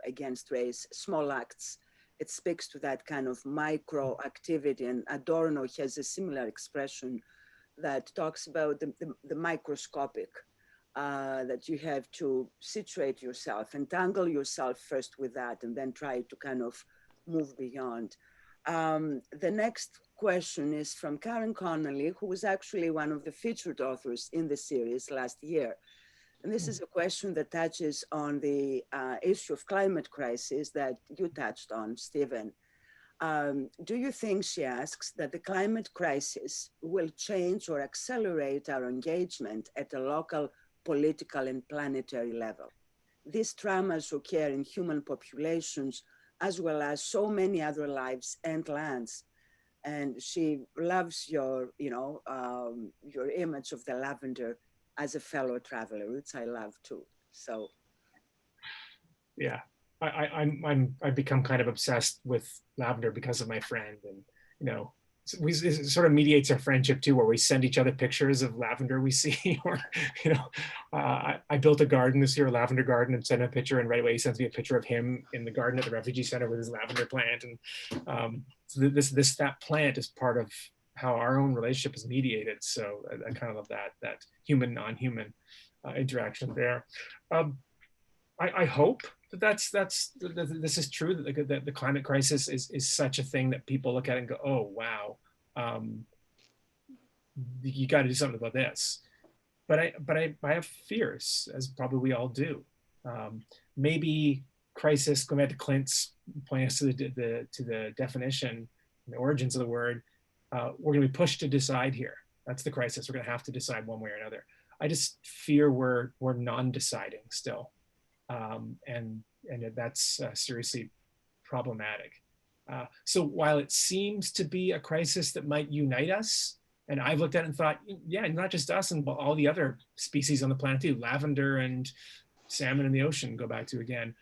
Against Race, Small Acts. It speaks to that kind of micro activity, and Adorno has a similar expression that talks about the microscopic, that you have to situate yourself, entangle yourself first with that, and then try to kind of move beyond. The next question is from Karen Connolly, who was actually one of the featured authors in the series last year. And this is a question that touches on the issue of climate crisis that you touched on, Stephen. Do you think, she asks, that the climate crisis will change or accelerate our engagement at a local, political, and planetary level? These traumas occur in human populations as well as so many other lives and lands. And she loves your, you know, your image of the lavender as a fellow traveler, which I love too. So, yeah, I've become kind of obsessed with lavender because of my friend, and you know, it sort of mediates our friendship too, where we send each other pictures of lavender we see, or you know, I built a garden this year, a lavender garden, and sent a picture, and right away he sends me a picture of him in the garden at the refugee center with his lavender plant, and so that plant is part of how our own relationship is mediated. So I kind of love that human non-human interaction there. I hope that this is true, that the climate crisis is such a thing that people look at it and go, oh wow, you got to do something about this. But I have fears, as probably we all do. Maybe crisis, going back to Clint's pointing us to the definition, the origins of the word, we're going to be pushed to decide here. That's the crisis. We're going to have to decide one way or another. I just fear we're non-deciding still, and that's seriously problematic. So while it seems to be a crisis that might unite us, and I've looked at it and thought, yeah, not just us, and all the other species on the planet too, lavender and salmon in the ocean, go back to again.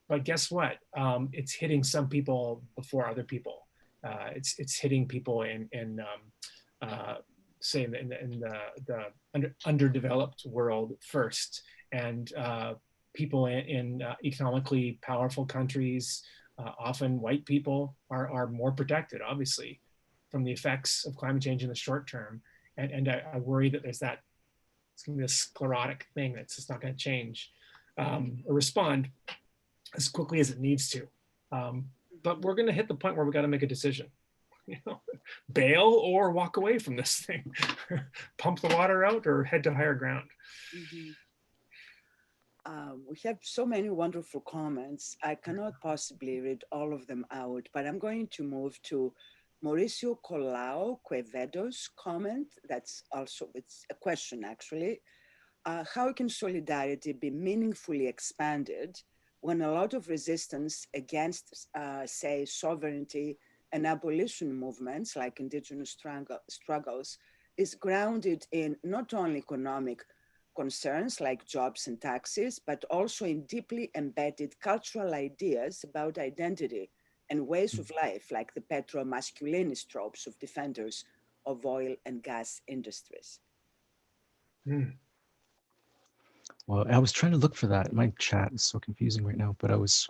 But guess what? It's hitting some people before other people. It's hitting people in say in the underdeveloped world first, and people in economically powerful countries, often white people, are more protected, obviously, from the effects of climate change in the short term. And I worry that it's going to be a sclerotic thing that's just not going to change or respond as quickly as it needs to. But we're going to hit the point where we got to make a decision. You know, bail or walk away from this thing, pump the water out or head to higher ground. Mm-hmm. We have so many wonderful comments. I cannot possibly read all of them out, but I'm going to move to Mauricio Colau Quevedo's comment. That's also, it's a question actually. How can solidarity be meaningfully expanded when a lot of resistance against, say, sovereignty and abolition movements like indigenous struggles is grounded in not only economic concerns like jobs and taxes, but also in deeply embedded cultural ideas about identity and ways of life, like the petro-masculinist tropes of defenders of oil and gas industries? Well, I was trying to look for that. My chat is so confusing right now, but I was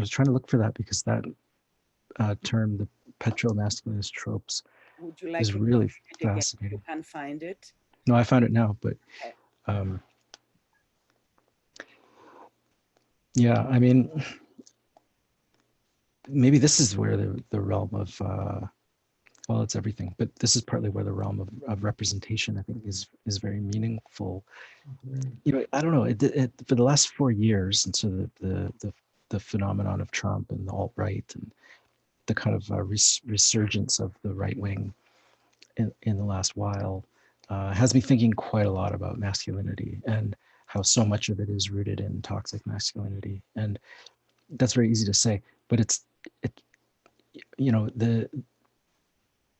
trying to look for that because that term, the petro-masculinist tropes, would you like is really fascinating. You can find it. No, I found it now, but yeah, I mean, maybe this is where the realm of Well, it's everything, but this is partly where the realm of representation, I think, is very meaningful. I don't know. For the last 4 years, and so the phenomenon of Trump and the alt-right and the kind of resurgence of the right wing in the last while has me thinking quite a lot about masculinity and how so much of it is rooted in toxic masculinity. And that's very easy to say, but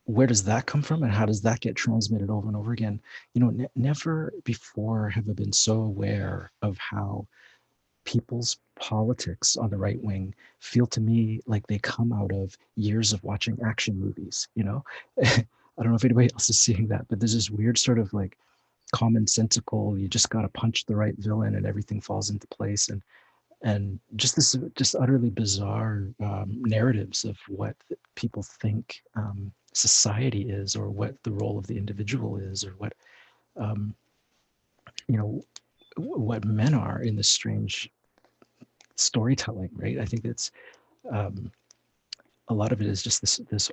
where does that come from and how does that get transmitted over and over again? Never before have I been so aware of how people's politics on the right wing feel to me like they come out of years of watching action movies. I don't know if anybody else is seeing that, but there's this weird sort of like commonsensical, you just got to punch the right villain and everything falls into place. And just utterly bizarre narratives of what people think society is, or what the role of the individual is, or what what men are in this strange storytelling, right? I think it's a lot of it is just this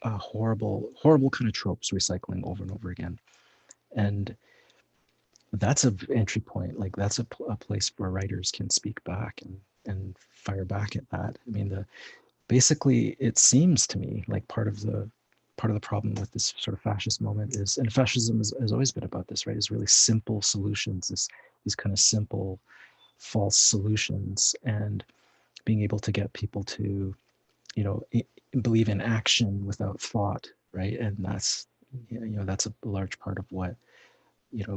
horrible kind of tropes recycling over and over again, and that's an entry point. Like that's a place where writers can speak back and fire back at that. I mean, basically it seems to me like part of the problem with this sort of fascist moment is, and fascism has always been about this, right? Is really simple solutions, these kind of simple false solutions, and being able to get people to, believe in action without thought, right? And that's, that's a large part of what,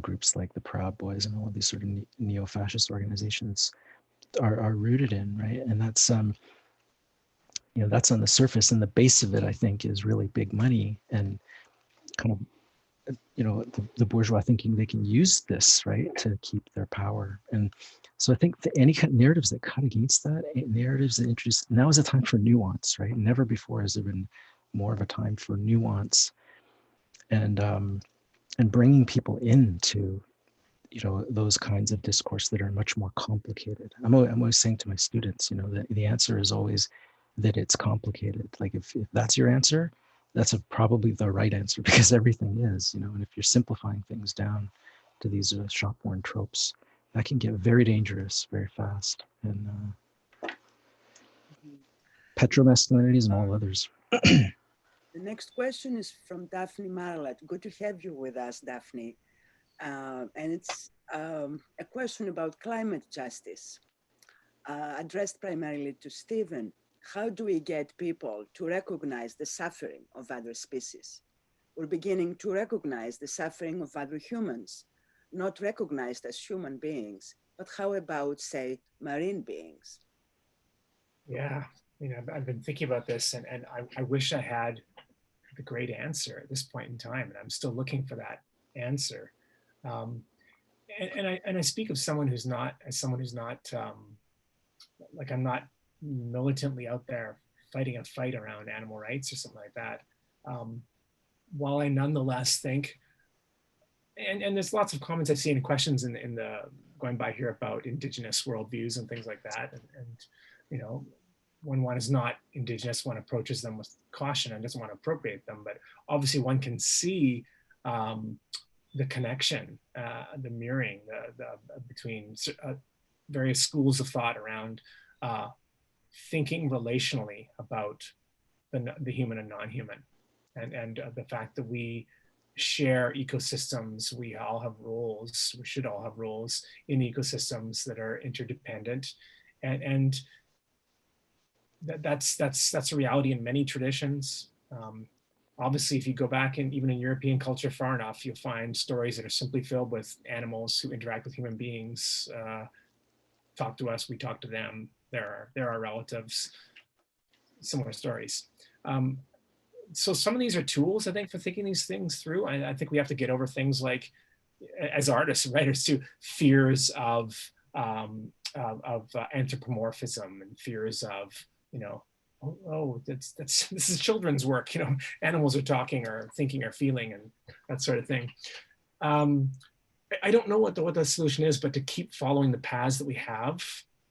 groups like the Proud Boys and all of these sort of neo-fascist organizations are rooted in, right? And that's, that's on the surface, and the base of it, I think, is really big money and kind of, the bourgeois thinking they can use this, right, to keep their power. And so I think any kind of narratives that cut against that, narratives that introduce, now is a time for nuance, right? Never before has there been more of a time for nuance and bringing people into, those kinds of discourse that are much more complicated. I'm always saying to my students, that the answer is always that it's complicated. Like if that's your answer, that's probably the right answer, because everything is, and if you're simplifying things down to these shop-worn tropes, that can get very dangerous very fast. And petromasculinities and all others. The next question is from Daphne Marlatt. Good to have you with us, Daphne. And it's a question about climate justice, addressed primarily to Stephen. How do we get people to recognize the suffering of other species? We're beginning to recognize the suffering of other humans, not recognized as human beings, but how about, say, marine beings? Yeah, I've been thinking about this, and I wish I had the great answer at this point in time, and I'm still looking for that answer. And I speak of someone who's not, like I'm not militantly out there fighting a fight around animal rights or something like that. While I nonetheless think, and there's lots of comments I've seen and questions in the going by here about Indigenous worldviews and things like that. And when one is not Indigenous, one approaches them with caution and doesn't want to appropriate them. But obviously one can see the connection, the mirroring between various schools of thought around thinking relationally about the human and non-human, and the fact that we share ecosystems, we all have roles, we should all have roles in ecosystems that are interdependent, and that's a reality in many traditions. Obviously, if you go back and even in European culture far enough, you'll find stories that are simply filled with animals who interact with human beings, talk to us, we talk to them, they're our relatives, similar stories. So some of these are tools, I think, for thinking these things through. I think we have to get over things like, as artists and writers too, fears of anthropomorphism and fears of, this is children's work, animals are talking or thinking or feeling and that sort of thing. I don't know what the solution is, but to keep following the paths that we have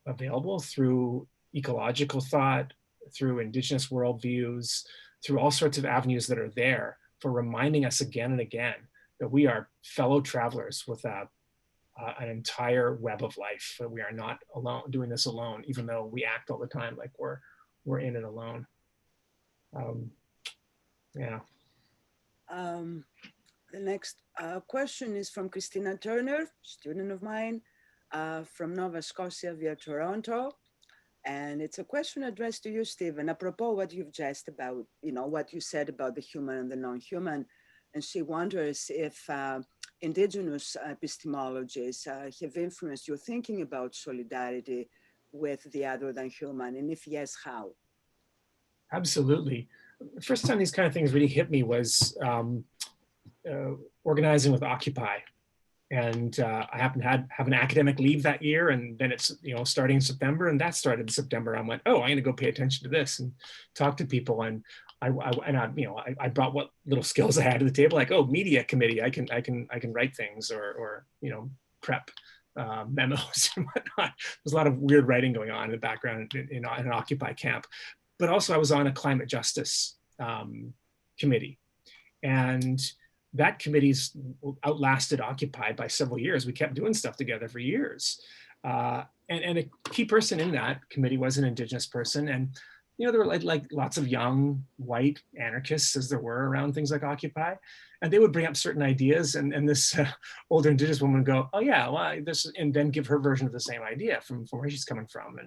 available through ecological thought, through Indigenous worldviews, through all sorts of avenues that are there for reminding us again and again that we are fellow travelers with an entire web of life. That we are not alone, doing this alone, even though we act all the time like we're in it alone. Yeah. The next question is from Christina Turner, student of mine, from Nova Scotia via Toronto. And it's a question addressed to you, Stephen, apropos what you've just about, what you said about the human and the non-human. And she wonders if indigenous epistemologies have influenced your thinking about solidarity with the other than human, and if yes, how? Absolutely. The first time these kind of things really hit me was organizing with Occupy. And I happened to have an academic leave that year, and then it's starting in September, and that started in September. I went, oh, I'm going to go pay attention to this and talk to people. And I brought what little skills I had to the table, like, oh, media committee, I can write things or prep memos and whatnot. There's a lot of weird writing going on in the background in an Occupy camp. But also I was on a climate justice committee, and that committee's outlasted Occupy by several years. We kept doing stuff together for years. And a key person in that committee was an Indigenous person. And, there were like lots of young white anarchists, as there were around things like Occupy. And they would bring up certain ideas, and this older Indigenous woman would go, oh yeah, well, and then give her version of the same idea from where she's coming from.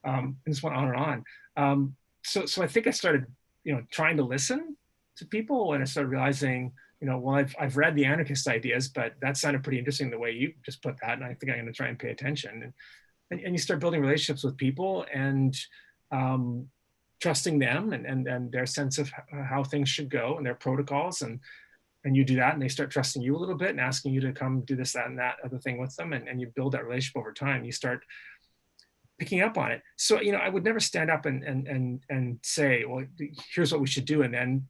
And this went on and on. So I think I started, trying to listen to people, and I started realizing, well, I've read the anarchist ideas, but that sounded pretty interesting the way you just put that, and I think I'm going to try and pay attention. And you start building relationships with people and trusting them and their sense of how things should go and their protocols, and you do that, and they start trusting you a little bit and asking you to come do this, that, and that other thing with them, and you build that relationship over time. You start picking up on it. So I would never stand up and say, well, here's what we should do, and then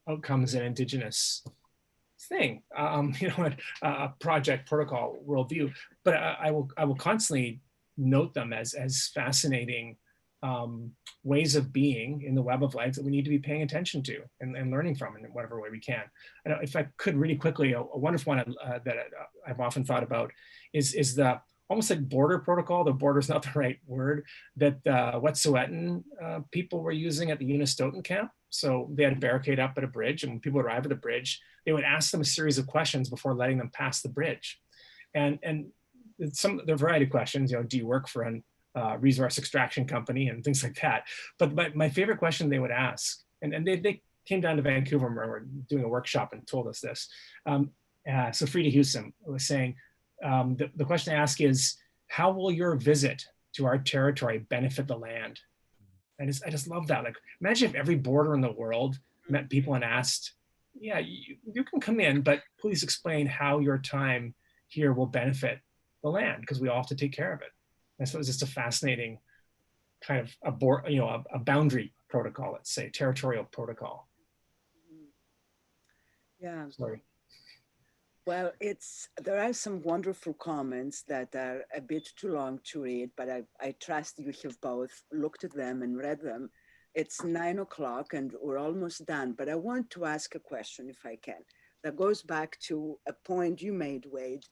out comes an Indigenous thing, a project, protocol, worldview. But I will constantly note them as fascinating ways of being in the web of life that we need to be paying attention to and learning from in whatever way we can. And if I could really quickly, a wonderful one that I've often thought about is the almost like border protocol. The border is not the right word, that Wet'suwet'en people were using at the Unistoten camp. So they had a barricade up at a bridge, and when people would arrive at the bridge, they would ask them a series of questions before letting them pass the bridge. And the variety of questions, do you work for a resource extraction company and things like that. But my favorite question they would ask, and they came down to Vancouver and were doing a workshop and told us this. So Frida Hewson was saying, the question I ask is, how will your visit to our territory benefit the land? I just love that. Like, imagine if every border in the world met people and asked, yeah, you can come in, but please explain how your time here will benefit the land, because we all have to take care of it. And so it's just a fascinating kind of a boundary protocol, let's say, territorial protocol. Yeah. Sorry. Well, there are some wonderful comments that are a bit too long to read, but I trust you have both looked at them and read them. It's 9 o'clock and we're almost done, but I want to ask a question, if I can, that goes back to a point you made, Wayde.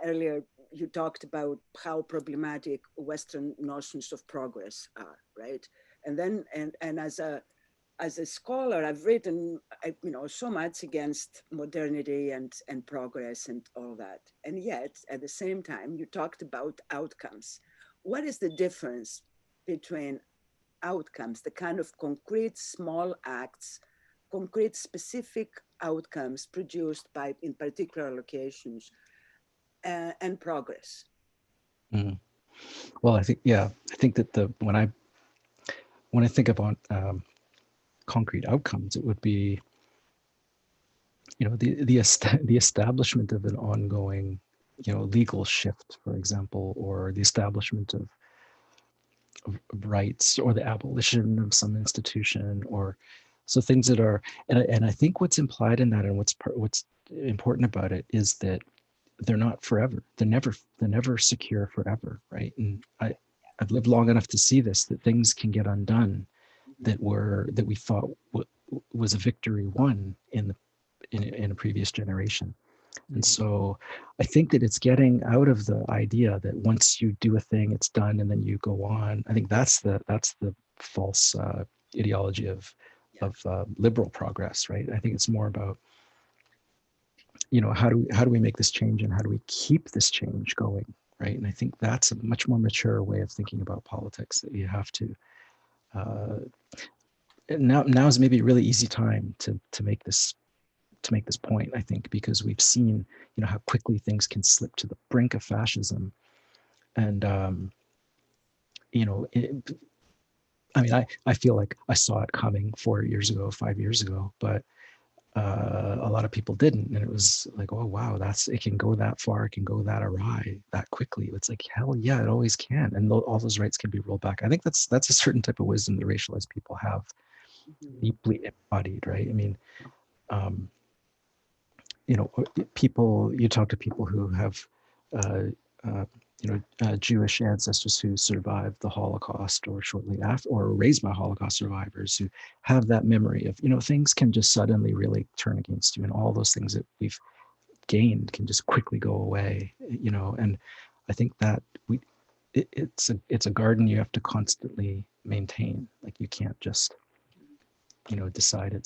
Earlier, you talked about how problematic Western notions of progress are, right? And then, and as a scholar, I've written, so much against modernity and progress and all that. And yet, at the same time, you talked about outcomes. What is the difference between outcomes, the kind of concrete small acts, concrete specific outcomes produced by, in particular locations, and progress? Mm. Well, I think that when I think about concrete outcomes, it would be, the establishment of an ongoing, legal shift, for example, or the establishment of rights, or the abolition of some institution, or so things that are, and I think what's implied in that, and what's important about it, is that they're not forever. They're never secure forever, right? And I've lived long enough to see this, that things can get undone that we thought was a victory won in a previous generation. And so I think that it's getting out of the idea that once you do a thing, it's done, and then you go on. I think that's the false ideology of liberal progress, right? I think it's more about, how do we make this change, and how do we keep this change going, right? And I think that's a much more mature way of thinking about politics, that you have to. Now is maybe a really easy time to make this point, I think, because we've seen, how quickly things can slip to the brink of fascism. And, I feel like I saw it coming 4 years ago, 5 years ago, but a lot of people didn't. And it was like, oh, wow, it can go that far. It can go that awry that quickly. It's like, hell yeah, it always can. And all those rights can be rolled back. I think that's a certain type of wisdom that racialized people have deeply embodied, right? I mean, you talk to people who have, Jewish ancestors who survived the Holocaust or shortly after, or raised by Holocaust survivors who have that memory of, things can just suddenly really turn against you, and all those things that we've gained can just quickly go away, and I think that it's a garden you have to constantly maintain. Like, you can't just, decide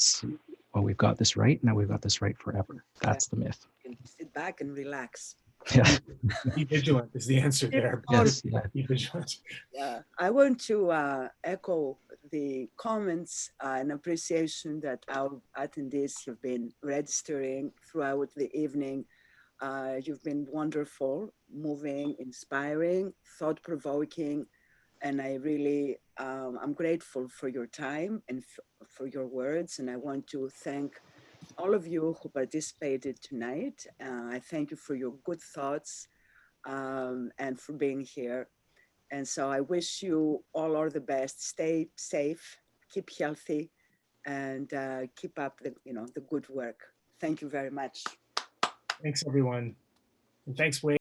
we've got this right, now we've got this right forever. That's the myth. Sit back and relax. Yeah. Be vigilant is the answer there. Yes, yeah. Be vigilant. Yeah, I want to echo the comments and appreciation that our attendees have been registering throughout the evening. You've been wonderful, moving, inspiring, thought-provoking, and I really, I'm grateful for your time and for your words, and I want to thank all of you who participated tonight. I thank you for your good thoughts and for being here. And so I wish you all the best. Stay safe, keep healthy, and keep up the good work. Thank you very much. Thanks, everyone. And thanks, Wayde.